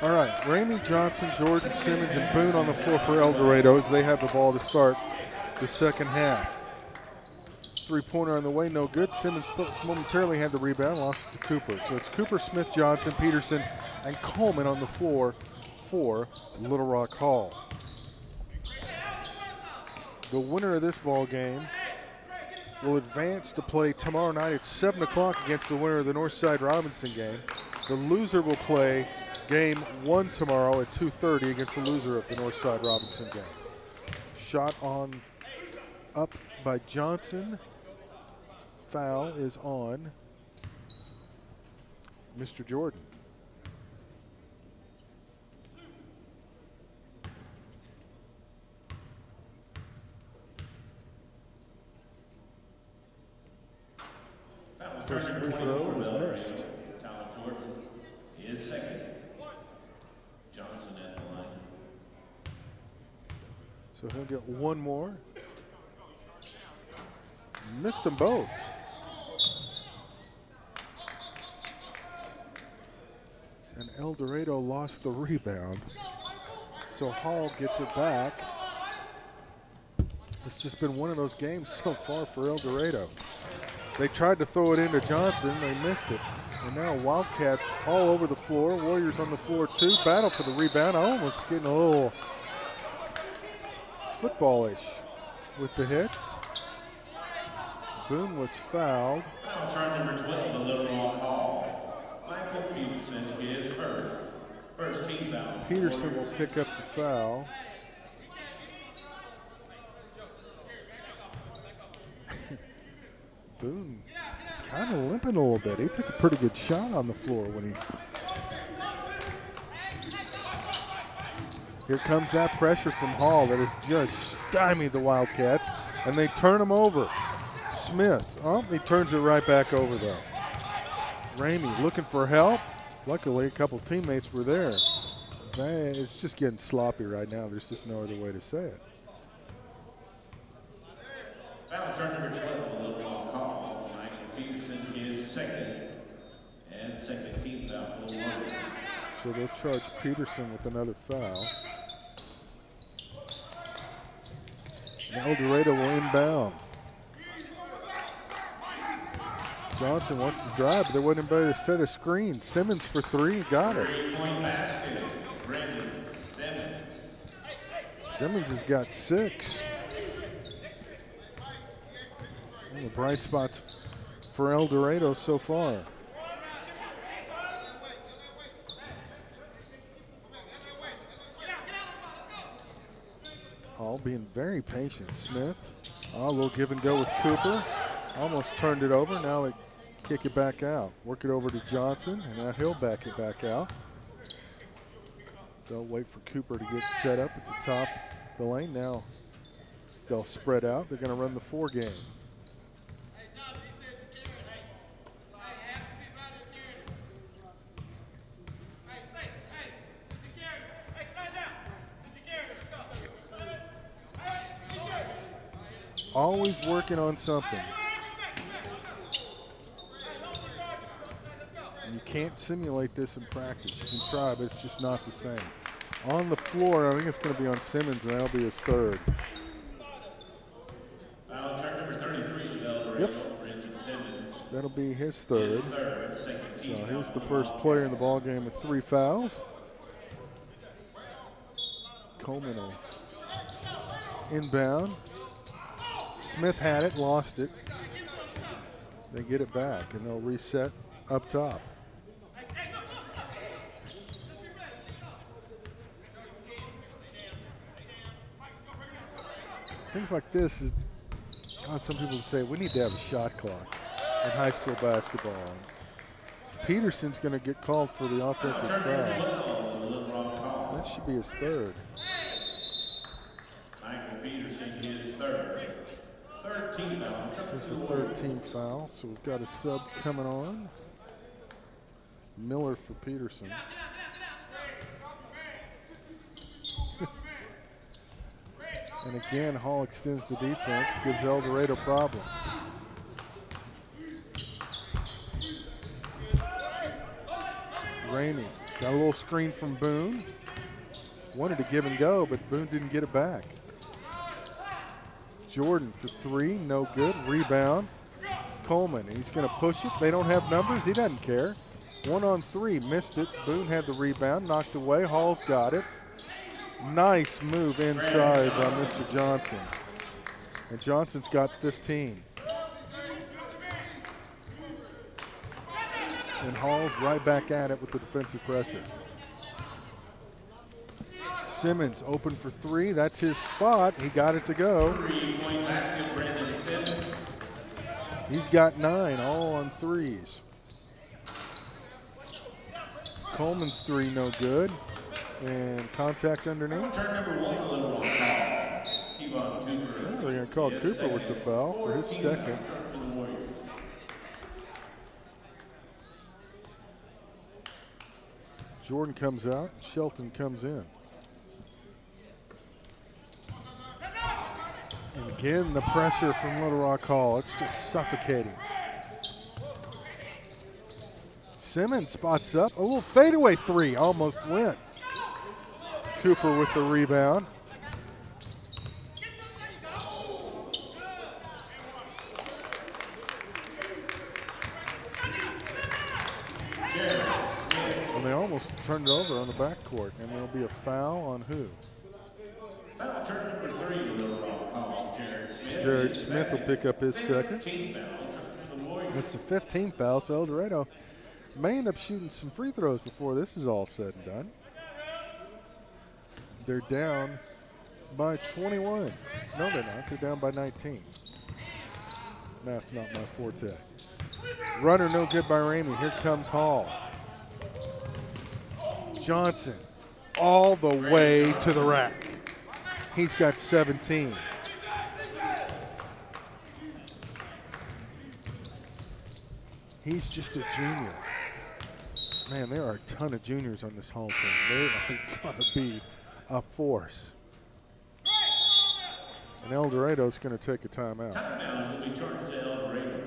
all right, Ramey, Johnson, Jordan, Simmons, and Boone on the floor for El Dorado as they have the ball to start the second half. Three-pointer on the way, no good. Simmons momentarily had the rebound, lost it to Cooper. So it's Cooper, Smith, Johnson, Peterson, and Coleman on the floor for Little Rock Hall. The winner of this ball game will advance to play tomorrow night at 7 o'clock against the winner of the Northside Robinson game. The loser will play game 1 tomorrow at 2:30 against the loser of the Northside Robinson game. Shot on up by Johnson. Foul is on Mr. Jordan. First free throw was missed. Tyler Jordan is second. Johnson at the line. So he'll get one more. Missed them both. And El Dorado lost the rebound. So Hall gets it back. It's just been one of those games so far for El Dorado. They tried to throw it into Johnson, they missed it. And now Wildcats all over the floor. Warriors on the floor too. Battle for the rebound. Almost getting a little footballish with the hits. Boone was fouled. Foul charge number 12, the Little Rock Hall. Michael Peterson is first. First team foul. Peterson will pick up the foul. Boone kind of limping a little bit. He took a pretty good shot on the floor when he. Here comes that pressure from Hall that has just stymied the Wildcats, and they turn him over. Smith, oh, he turns it right back over though. Ramey looking for help. Luckily, a couple teammates were there. It's just getting sloppy right now. There's just no other way to say it. Foul turn number 12, a little ball call to Michael Peterson, his second, and second team foul for the Warriors. So they'll charge Peterson with another foul. And El Dorado will inbound. Johnson wants to drive, but there wasn't anybody to set a screen. Simmons for three, got it. Three-point basket, Brandon Simmons. Simmons has got 6. One of the bright spots for El Dorado so far. Hall being very patient. Smith, a little give and go with Cooper. Almost turned it over. Now they kick it back out. Work it over to Johnson, and now he'll back it back out. They'll wait for Cooper to get set up at the top of the lane. Now they'll spread out. They're going to run the 4 game. Always working on something. And you can't simulate this in practice. You can try, but it's just not the same. On the floor, I think it's going to be on Simmons, and that'll be his 3rd. Foul turn number 33, El Dorado, Yep. Brandon Simmons. That'll be his 3rd. His third, second So team he's the foul. first player in the ball game with 3 fouls. Coleman will inbound. Smith had it, lost it. They get it back, and they'll reset up top. Things like this is cause some people to say we need to have a shot clock in high school basketball. Peterson's going to get called for the offensive foul. That should be his 3rd. Michael Peterson, his third. 13 foul. This is a 13 foul, so we've got a sub coming on. Miller for Peterson. And again, Hall extends the defense, gives El Dorado problems. Ramey got a little screen from Boone. Wanted to give and go, but Boone didn't get it back. Jordan for 3, no good. Rebound. Coleman, he's going to push it. They don't have numbers. He doesn't care. 1 on 3, missed it. Boone had the rebound, knocked away. Hall's got it. Nice move inside by Mr. Johnson. And Johnson's got 15. And Hall's right back at it with the defensive pressure. Simmons open for 3. That's his spot. He got it to go. 3-point basket, Brandon Simmons. He's got 9, all on 3s. Coleman's 3, no good. And contact underneath. Turn number 1, a little ball call. Kevon Cooper. They're going to call Cooper with the foul for his 2nd. For the Warriors. Jordan comes out, Shelton comes in. And again, the pressure from Little Rock Hall. It's just suffocating. Simmons spots up. A little fadeaway 3, almost went. Cooper with the rebound. And they almost turned it over on the backcourt. And there'll be a foul on who? Foul turn number 3, a little ball call. Jared Smith. Jared Smith will pick up his 2nd. 15 foul. For the Warriors. It's the 15th foul, so El Dorado may end up shooting some free throws before this is all said and done. They're down by 21. No, they're not. They're down by 19. Math's not my forte. Runner no good by Ramey. Here comes Hall. Johnson all the way to the rack. He's got 17. He's just a junior. Man, there are a ton of juniors on this Hall team. They are going to be a force. And El Dorado's going to take a timeout. Timeout will be charged to El Dorado.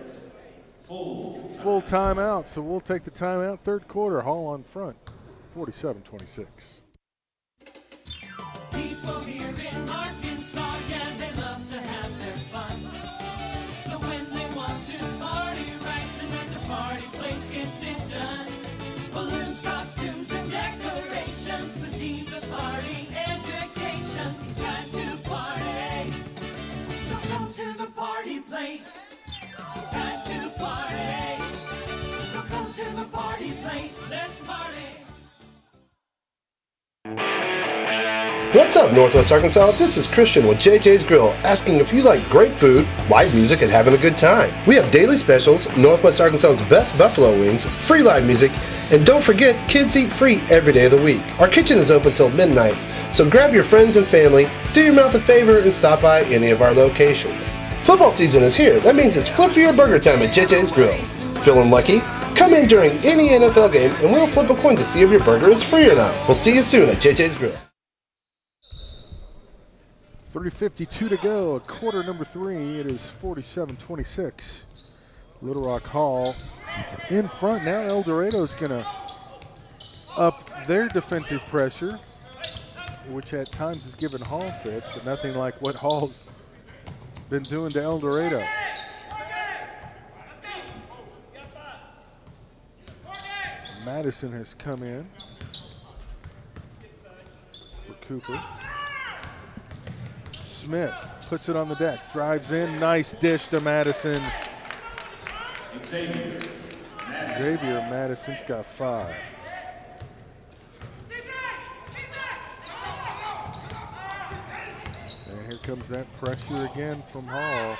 Full timeout, so we'll take the timeout. Third quarter, Hall on front, 47-26. People here in Arkansas, yeah, they love to have their fun. So when they want to party right and when the party place gets it done, balloons, costumes, and decorations, the teams of party education. It's time to party, so come to the party place. It's time to party, so come to the party place. Let's party. What's up, Northwest Arkansas? This is Christian with JJ's Grill, asking if you like great food, live music, and having a good time. We have daily specials, Northwest Arkansas's best buffalo wings, free live music, and don't forget, kids eat free every day of the week. Our kitchen is open till midnight, so grab your friends and family, do your mouth a favor, and stop by any of our locations. Football season is here. That means it's flip for your burger time at JJ's Grill. Feeling lucky? Come in during any NFL game, and we'll flip a coin to see if your burger is free or not. We'll see you soon at JJ's Grill. 3:52 to go, quarter number 3. It is 47-26. Little Rock Hall in front. Now El Dorado's going to up their defensive pressure, which at times has given Hall fits, but nothing like what Hall's been doing to El Dorado. Madison has come in for Cooper. Smith puts it on the deck, drives in, nice dish to Madison. Xavier Madison's got 5. And here comes that pressure again from Hall.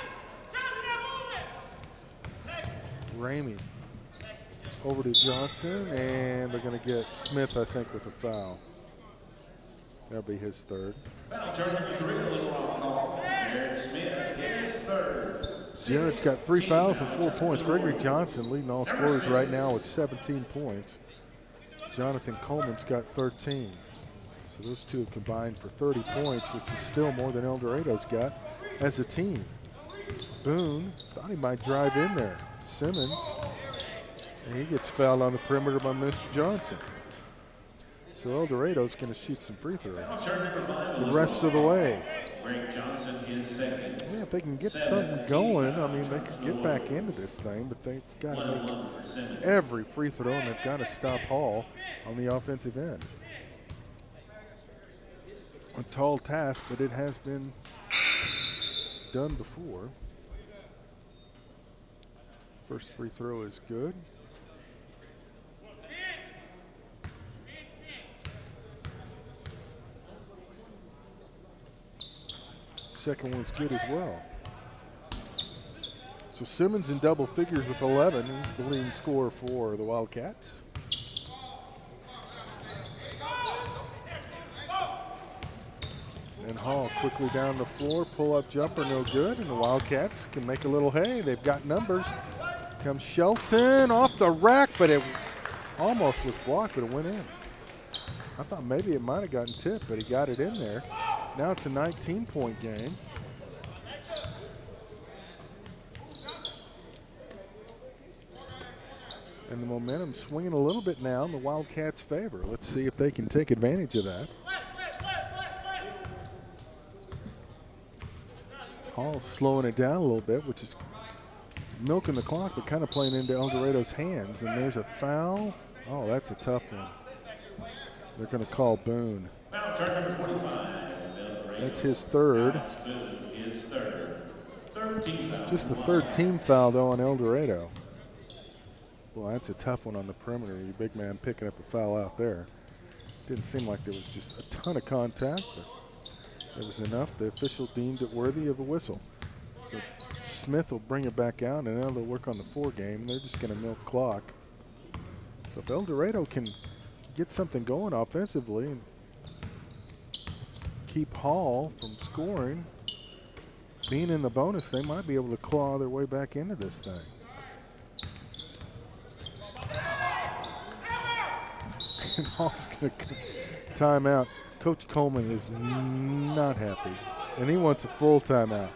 Ramey over to Johnson, and they're going to get Smith, I think, with a foul. That'll be his third. Jared's got 3 fouls and 4 points. Gregory Johnson leading all scorers right now with 17 points. Jonathan Coleman's got 13. So those two have combined for 30 points, which is still more than El Dorado's got as a team. Boone thought he might drive in there. Simmons, and he gets fouled on the perimeter by Mr. Johnson. So El Dorado's going to shoot some free throws the rest of the way. Yeah, if they can get something going, I mean, they could get back into this thing, but they've got to make every free throw, and they've got to stop Hall on the offensive end. A tall task, but it has been done before. First free throw is good. Second one's good as well. So Simmons in double figures with 11. He's the leading scorer for the Wildcats. And Hall quickly down the floor, pull-up jumper, no good. And the Wildcats can make a little hay. They've got numbers. Comes Shelton off the rack, but it almost was blocked, but it went in. I thought maybe it might have gotten tipped, but he got it in there. Now it's a 19-point game. And the momentum's swinging a little bit now in the Wildcats' favor. Let's see if they can take advantage of that. Hall slowing it down a little bit, which is milking the clock, but kind of playing into El Dorado's hands. And there's a foul. Oh, that's a tough one. They're going to call Boone. That's his third. Just the third team foul, though, on El Dorado. Well, that's a tough one on the perimeter. You big man picking up a foul out there. Didn't seem like there was just a ton of contact, but there was enough. The official deemed it worthy of a whistle. So Smith will bring it back out, and now they'll work on the 4 game. They're just going to milk clock. So if El Dorado can get something going offensively and keep Hall from scoring, being in the bonus, they might be able to claw their way back into this thing. And Hall's going to time out. Coach Coleman is not happy and he wants a full timeout.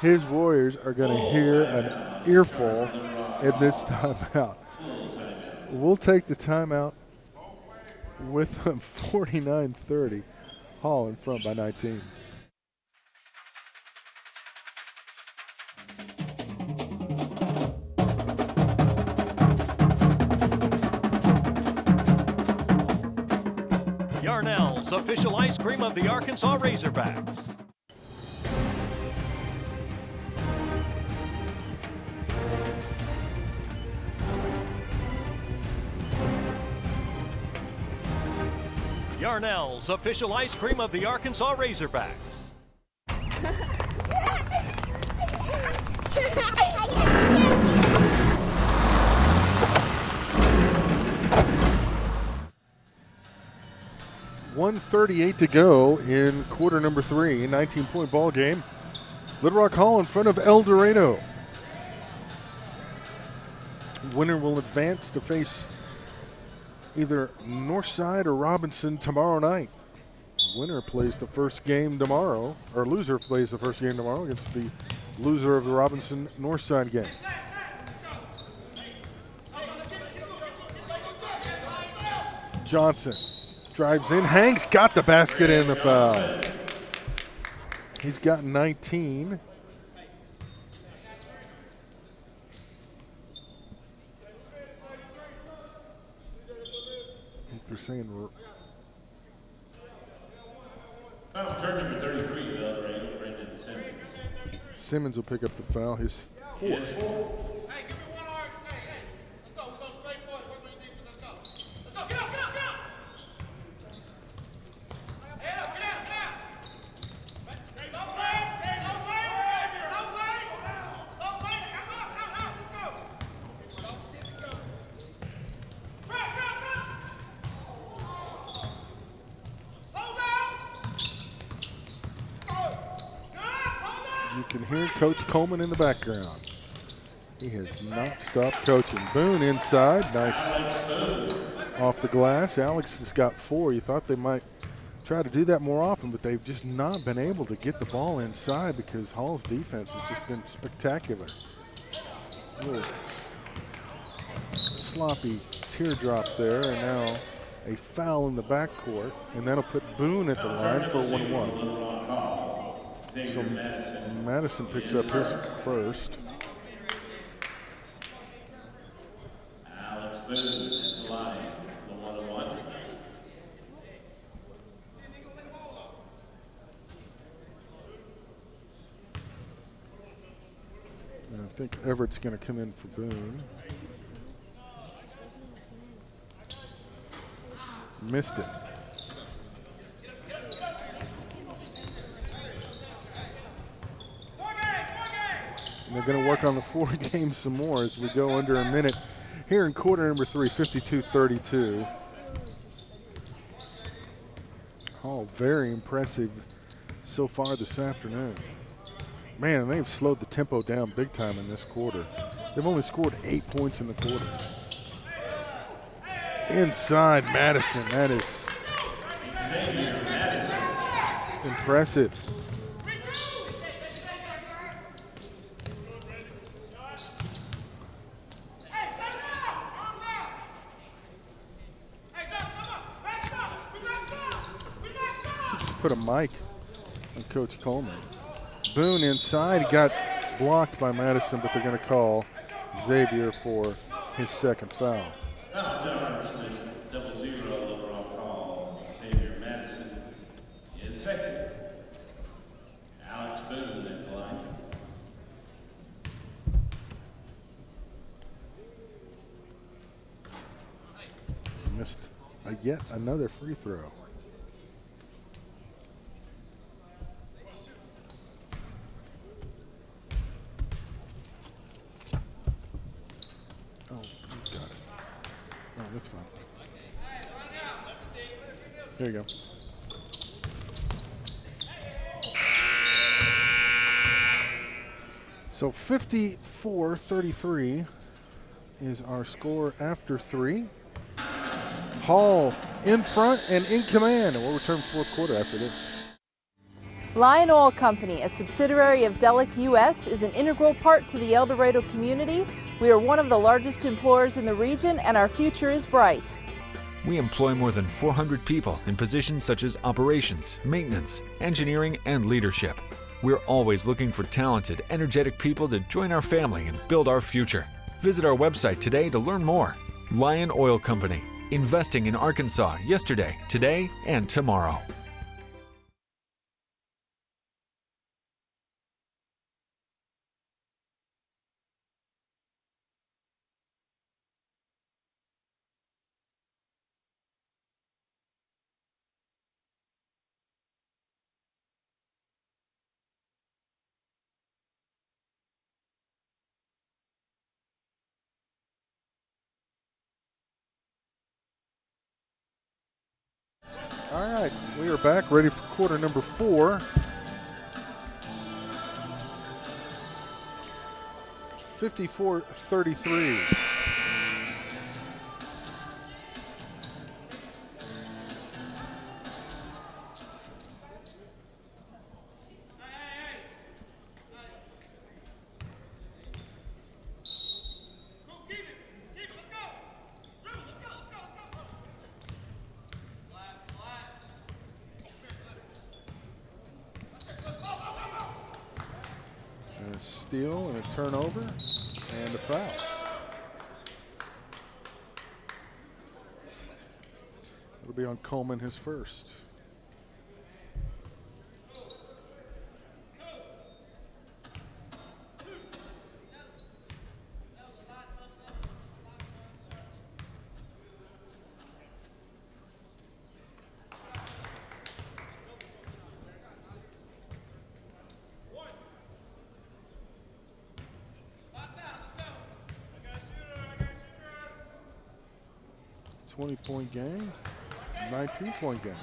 His Warriors are going to hear an earful in this timeout. We'll take the timeout with them 49-30. Hall in front by 19. Yarnell's official ice cream of the Arkansas Razorbacks. Yarnell's official ice cream of the Arkansas Razorbacks. .138 to go in quarter number 3, 19-point ball game. Little Rock Hall in front of El Dorado. Winner will advance to face either Northside or Robinson tomorrow night. Winner plays the first game tomorrow, or loser plays the first game tomorrow against the loser of the Robinson Northside game. Johnson drives in, hangs, got the basket and the foul. He's got 19. They're saying Turn number 33, Brendan Simmons. Simmons will pick up the foul, his fourth. You can hear Coach Coleman in the background. He has not stopped coaching. Boone inside, nice off the glass. Alex has got 4. You thought they might try to do that more often, but they've just not been able to get the ball inside because Hall's defense has just been spectacular. Little sloppy teardrop there, and now a foul in the backcourt, and that'll put Boone at the line for 1-1. So Madison picks up his first. Alex Boone at the line for 1-1. And I think Everett's going to come in for Boone. Missed it. And they're going to work on the 4 games some more as we go under a minute here in quarter number 3, 52-32. Hall very impressive so far this afternoon. Man, they've slowed the tempo down big time in this quarter. They've only scored 8 points in the quarter. Inside Madison, that is impressive. Put a mic on Coach Coleman. Boone inside, he got blocked by Madison, but they're going to call Xavier for his second foul. Double zero overall call. Xavier Madison is second. Alex Boone at the line. Missed yet another free throw. That's fine. There you go. So 54-33 is our score after 3. Hall in front and in command, and we'll return fourth quarter after this. Lion Oil Company, a subsidiary of Delic US, is an integral part to the El Dorado community. We are one of the largest employers in the region, and our future is bright. We employ more than 400 people in positions such as operations, maintenance, engineering, and leadership. We're always looking for talented, energetic people to join our family and build our future. Visit our website today to learn more. Lion Oil Company, investing in Arkansas yesterday, today, and tomorrow. All right, we are back, ready for quarter number 4. 54-33. A steal and a turnover and a foul. It'll be on Coleman, his first. .20 game, 19-point game.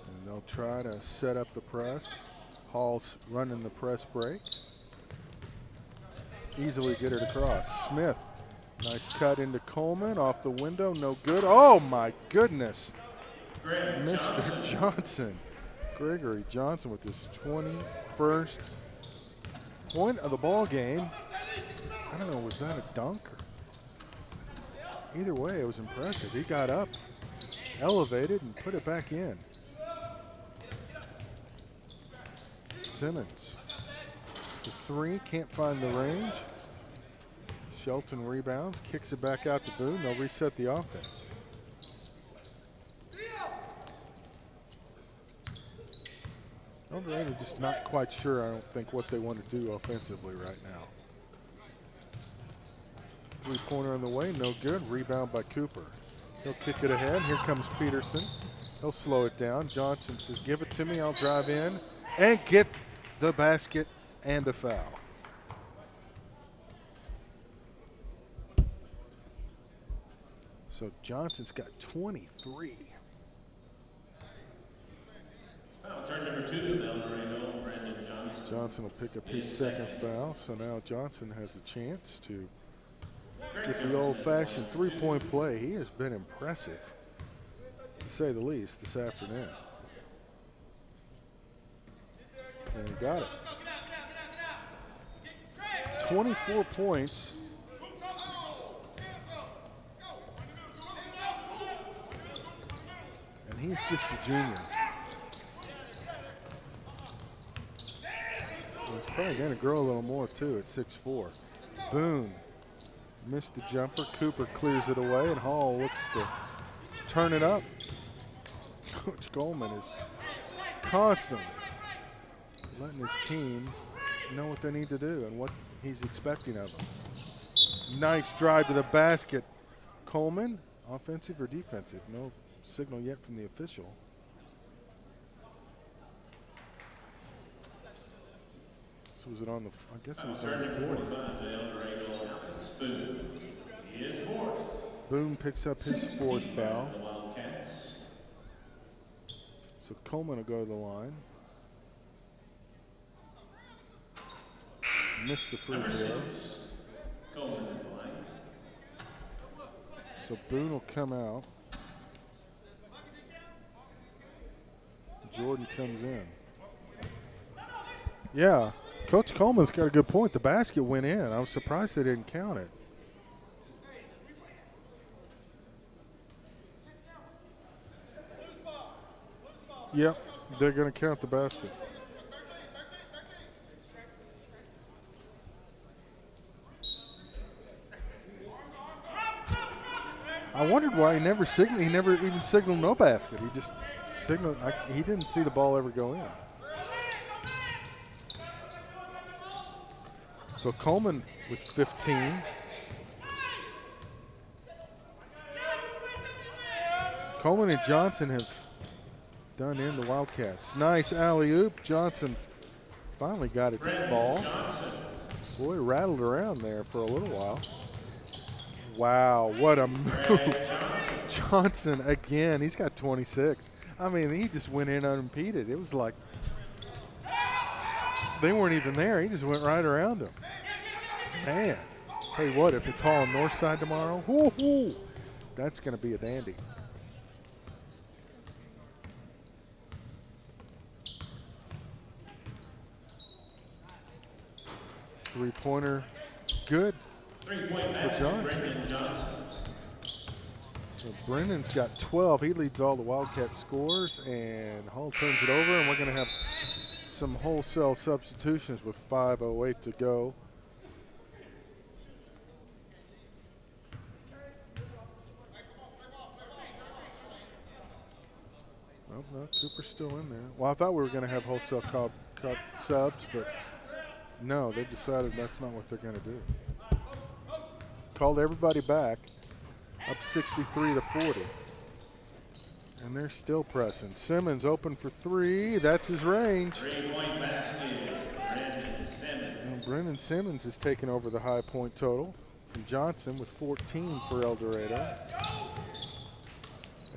And they'll try to set up the press. Hall's running the press break. Easily get it across. Smith, nice cut into Coleman, off the window, no good. Oh my goodness. Mr. Johnson. Gregory Johnson with his 21st point of the ball game. I don't know, was that a dunk? Either way, it was impressive. He got up, elevated, and put it back in. Simmons, the 3, can't find the range. Shelton rebounds, kicks it back out to Boone. They'll reset the offense. Dorado just not quite sure, I don't think, what they want to do offensively right now. 3-pointer on the way, no good. Rebound by Cooper. He'll kick it ahead. Here comes Peterson. He'll slow it down. Johnson says, give it to me, I'll drive in and get the basket and a foul. So Johnson's got 23. Turn number 2, Dorado, Brandon Johnson. Johnson will pick up his second foul, so now Johnson has a chance to get the old-fashioned 3-point play. He has been impressive, to say the least, this afternoon. And he got it. 24 points. And he's just a junior. He's probably going to grow a little more, too, at 6'4". Boone missed the jumper. Cooper clears it away, and Hall looks to turn it up. Coach Goldman is constantly letting his team know what they need to do and what he's expecting of them. Nice drive to the basket. Coleman, offensive or defensive? No signal yet from the official. So was it on the, I guess it was on the floor. Boone picks up his 4th foul. So Coleman will go to the line. Missed the free throw. So Boone will come out. Jordan comes in. Yeah, Coach Coleman's got a good point. The basket went in. I was surprised they didn't count it. Yep, they're going to count the basket. I wondered why he never signaled. He never even signaled no basket. He just signaled. He didn't see the ball ever go in. So Coleman with 15. Coleman and Johnson have done in the Wildcats. Nice alley-oop. Johnson finally got it to fall. Boy, rattled around there for a little while. Wow, what a move. Johnson again, he's got 26. I mean, he just went in unimpeded. It was like they weren't even there. He just went right around them. Man, tell you what, if it's all on north side tomorrow, that's going to be a dandy. Three-pointer, good for Johnson. So Brennan's got 12. He leads all the Wildcat scores, and Hall turns it over, and we're going to have some wholesale substitutions with 5:08 to go. Oh, no, Cooper's still in there. Well, I thought we were going to have wholesale cup subs, but no, they've decided that's not what they're going to do. Called everybody back, up 63-40. And they're still pressing. Simmons open for three. That's his range. Three-point basket, Brendan Simmons. And Brendan Simmons is taking over the high point total from Johnson with 14 for El Dorado.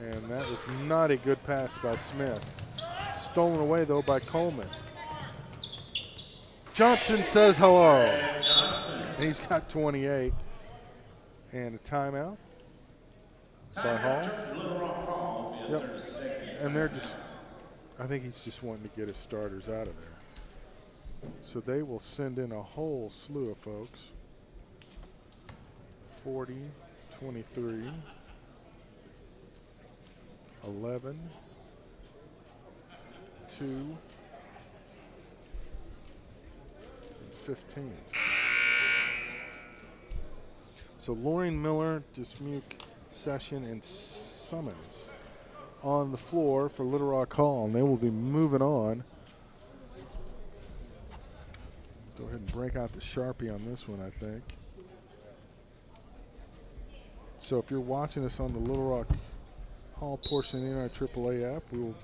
And that was not a good pass by Smith. Stolen away, though, by Coleman. Johnson says hello. And he's got 28. And a timeout by Hall. Yep. And they're just, I think he's just wanting to get his starters out of there. So they will send in a whole slew of folks. 40, 23, 11, 2, and 15. So Loring, Miller, Dismuke, Session, and Summons on the floor for Little Rock Hall, and they will be moving on. Go ahead and break out the Sharpie on this one, I think. So if you're watching us on the Little Rock Hall portion of the NIAAA app, we will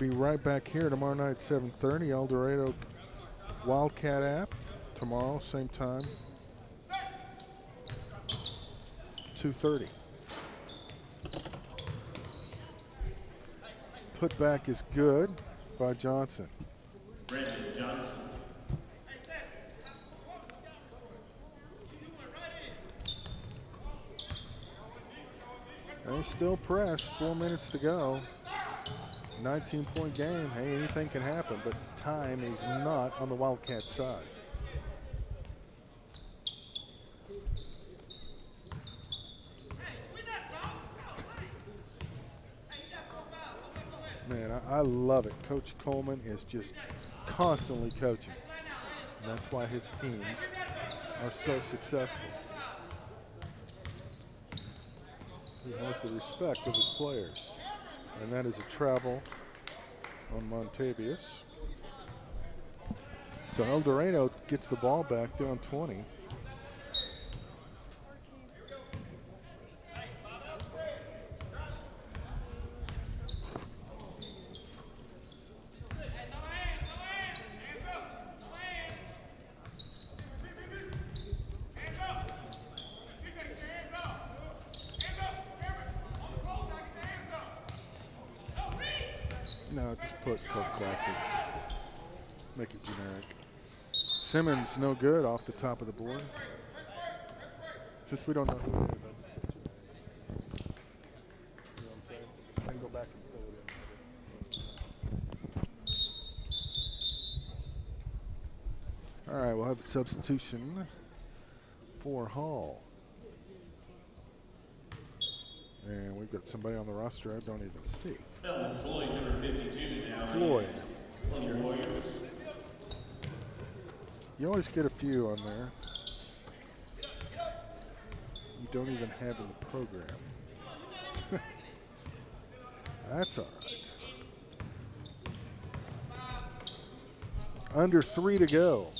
be right back here tomorrow night at 7:30. El Dorado Wildcat app tomorrow, same time, 2:30. Putback is good by Johnson. Brendan Johnson. They still press, 4 minutes to go. 19-point game. Hey, anything can happen, but time is not on the Wildcat side. Man, I love it. Coach Coleman is just constantly coaching. And that's why his teams are so successful. He has the respect of his players. And that is a travel on Montavious. So El Dorado gets the ball back down 20. No, just put Coke Classic. Make it generic. Simmons no good off the top of the board. Since we don't know who it is. All right, we'll have a substitution for Hall. And we've got somebody on the roster I don't even see. Floyd, number 52 now. Floyd. Okay. Warriors. You always get a few on there you don't even have in the program. That's all right. Under 3 to go.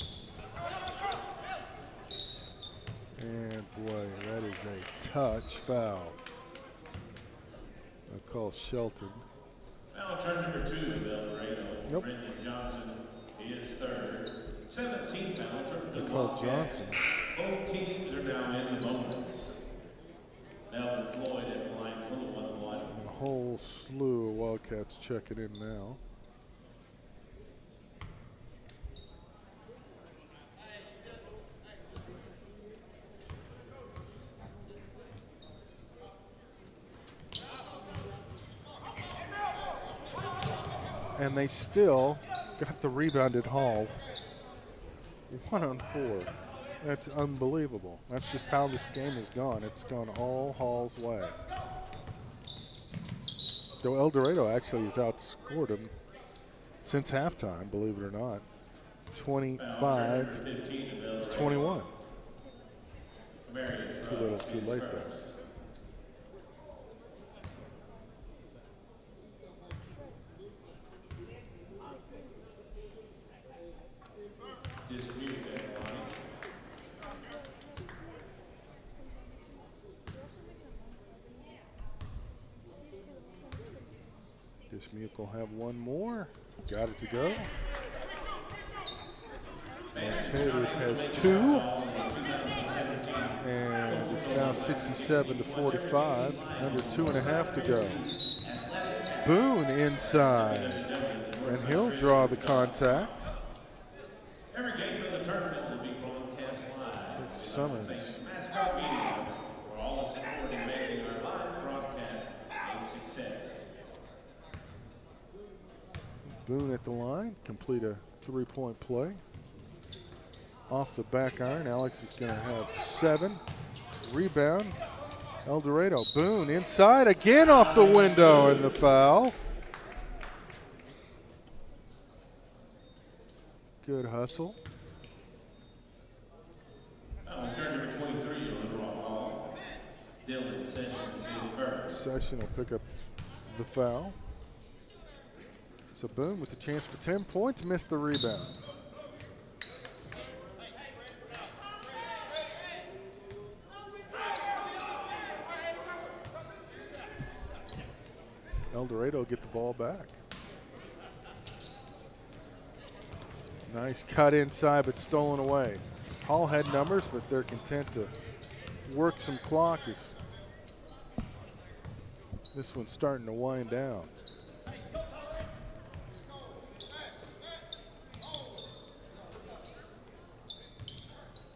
And boy, that is a touch foul. They'll call Shelton. Foul turn number 2 of Dorado. Nope. Brendan Johnson, he is third. 17th foul turn to They called Johnson. Both teams are now in the bonus. Melvin Floyd at the line for the 1-1. A whole slew of Wildcats checking in now. And they still got the rebound at Hall. 1 on 4. That's unbelievable. That's just how this game has gone. It's gone all Hall's way. Though El Dorado actually has outscored them since halftime, believe it or not. 25 to 21. Too little, too late there. Dismuke will have one more. Got it to go. Montavious has 2. And it's now 67 to 45. Under 2.5 to go. Boone inside. And he'll draw the contact. Every game of the tournament will be broadcast live. Big Summons. Mascot Media for all the support in making our live broadcast a success. Boone at the line, complete a 3-point play. Off the back iron, Alex is going to have 7. Rebound, El Dorado. Boone inside, again off the window, and the foul. Good hustle. Turn number 23 on Hall. Dylan Sessions is first. Session will pick up the foul. So Boone with a chance for 10 points, missed the rebound. El Dorado get the ball back. Nice cut inside, but stolen away. Hall had numbers, but they're content to work some clock as this one's starting to wind down.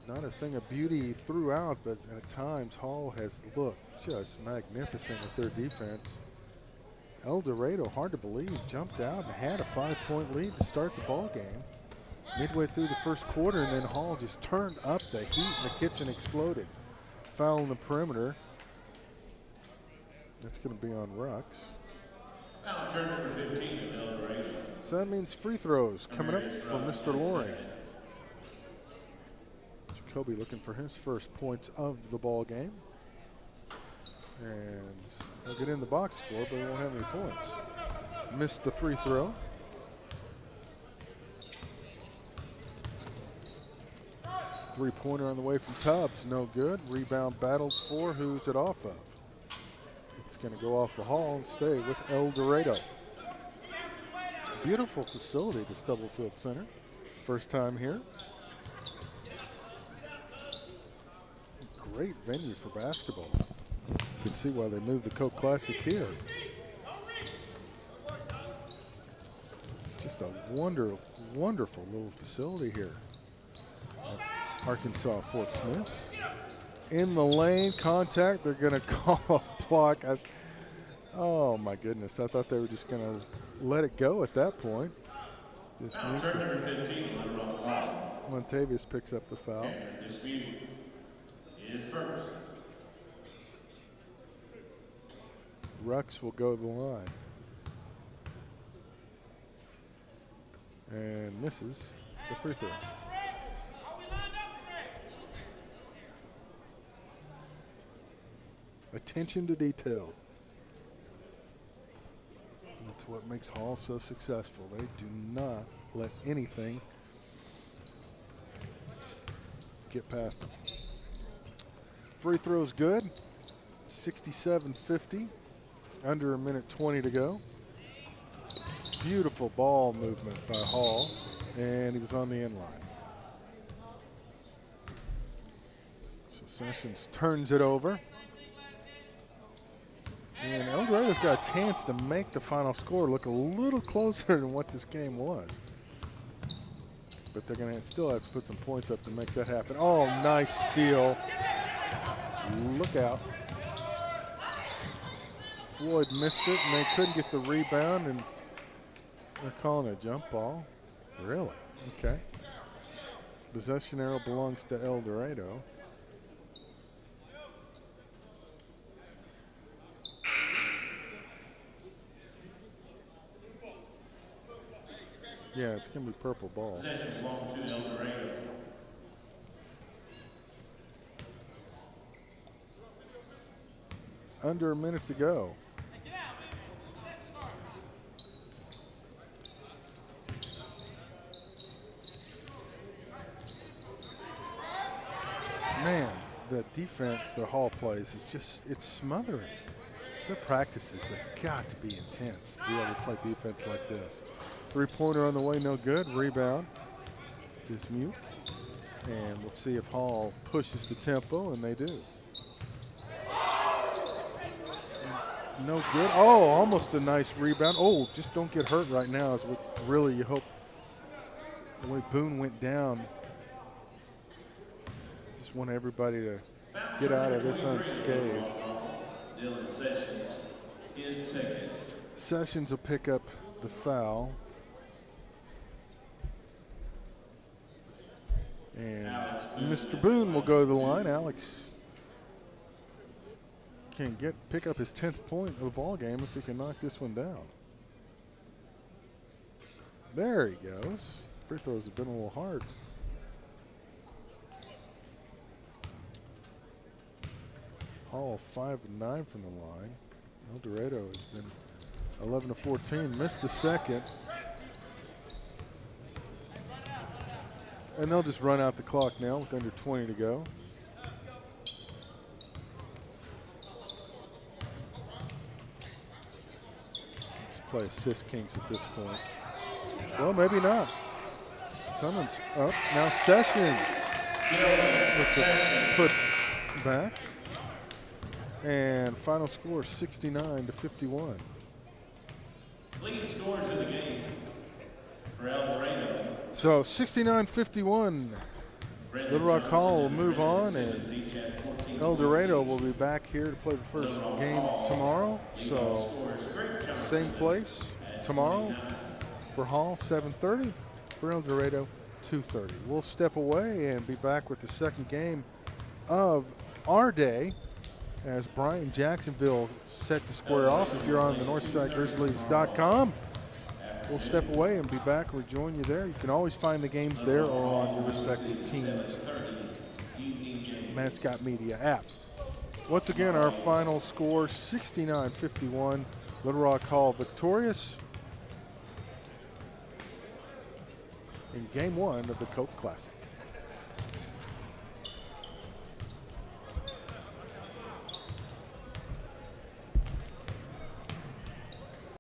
Not a thing of beauty throughout, but at times Hall has looked just magnificent with their defense. El Dorado, hard to believe, jumped out and had a 5-point lead to start the ball game. Midway through the first quarter, and then Hall just turned up the heat and the kitchen exploded. Foul in the perimeter. That's going to be on Rux. Foul turn number 15 of El Dorado. So that means free throws coming up from Mr. Loring. Jacoby looking for his first points of the ball game. And he'll get in the box score, but he won't have any points. Missed the free throw. Three-pointer on the way from Tubbs, no good. Rebound battled for, who's it off of? It's going to go off the Hall and stay with El Dorado. Beautiful facility, the Stubblefield Center. First time here. Great venue for basketball. You can see why they moved the Coke Classic here. Just a wonderful little facility here. Arkansas Fort Smith. In the lane, contact, they're going to call a block. Oh my goodness, I thought they were just going to let it go at that point. Turn number 15 on the wrong line. Montavious picks up the foul. And dispute is first. Rux will go to the line. And misses the free throw. Attention to detail. That's what makes Hall so successful. They do not let anything get past them. Free throw's good. 67-50. Under a minute 20 to go. Beautiful ball movement by Hall, and he was on the end line. So Sessions turns it over. And El Dorado's got a chance to make the final score look a little closer than what this game was. But they're going to still have to put some points up to make that happen. Oh, nice steal. Look out. Floyd missed it, and they couldn't get the rebound, and they're calling a jump ball. Really? Okay. Possession arrow belongs to El Dorado. Yeah, it's going to be purple ball. Possession belongs to El Dorado. Under a minute to go. Man, the defense the Hall plays is just, it's smothering. Their practices have got to be intense to be able to play defense like this. Three-pointer on the way, no good. Rebound, Dismute. And we'll see if Hall pushes the tempo, and they do. No good. Oh, almost a nice rebound. Oh, just don't get hurt right now is what really you hope. The way Boone went down. Just want everybody to get out of this unscathed. Dylan Sessions is second. Sessions will pick up the foul. And Mr. Boone will go to the line. Alex can pick up his 10th point of the ball game if he can knock this one down. There he goes. Free throws have been a little hard. Hall 5 of 9 from the line. El Dorado has been 11 of 14. Missed the second. And they'll just run out the clock now with under 20 to go. Just play assist kings at this point. Well, maybe not. Someone's up. Now Sessions with the put back. And final score 69-51. Lead scores in the game for El Dorado. So 69-51. Little Rock Hall will move on, and El Dorado will be back here to play the first game tomorrow. So same place tomorrow for Hall, 7:30. For El Dorado, 2:30. We'll step away and be back with the second game of our day as Bryant Jacksonville set to square off. If you're on the NorthsideGrizzlies.com, we'll step away and be back. Rejoin you there. You can always find the games there or on your respective teams' Mascot Media app. Once again, our final score, 69-51. Little Rock Hall victorious in Game 1 of the Coke Classic.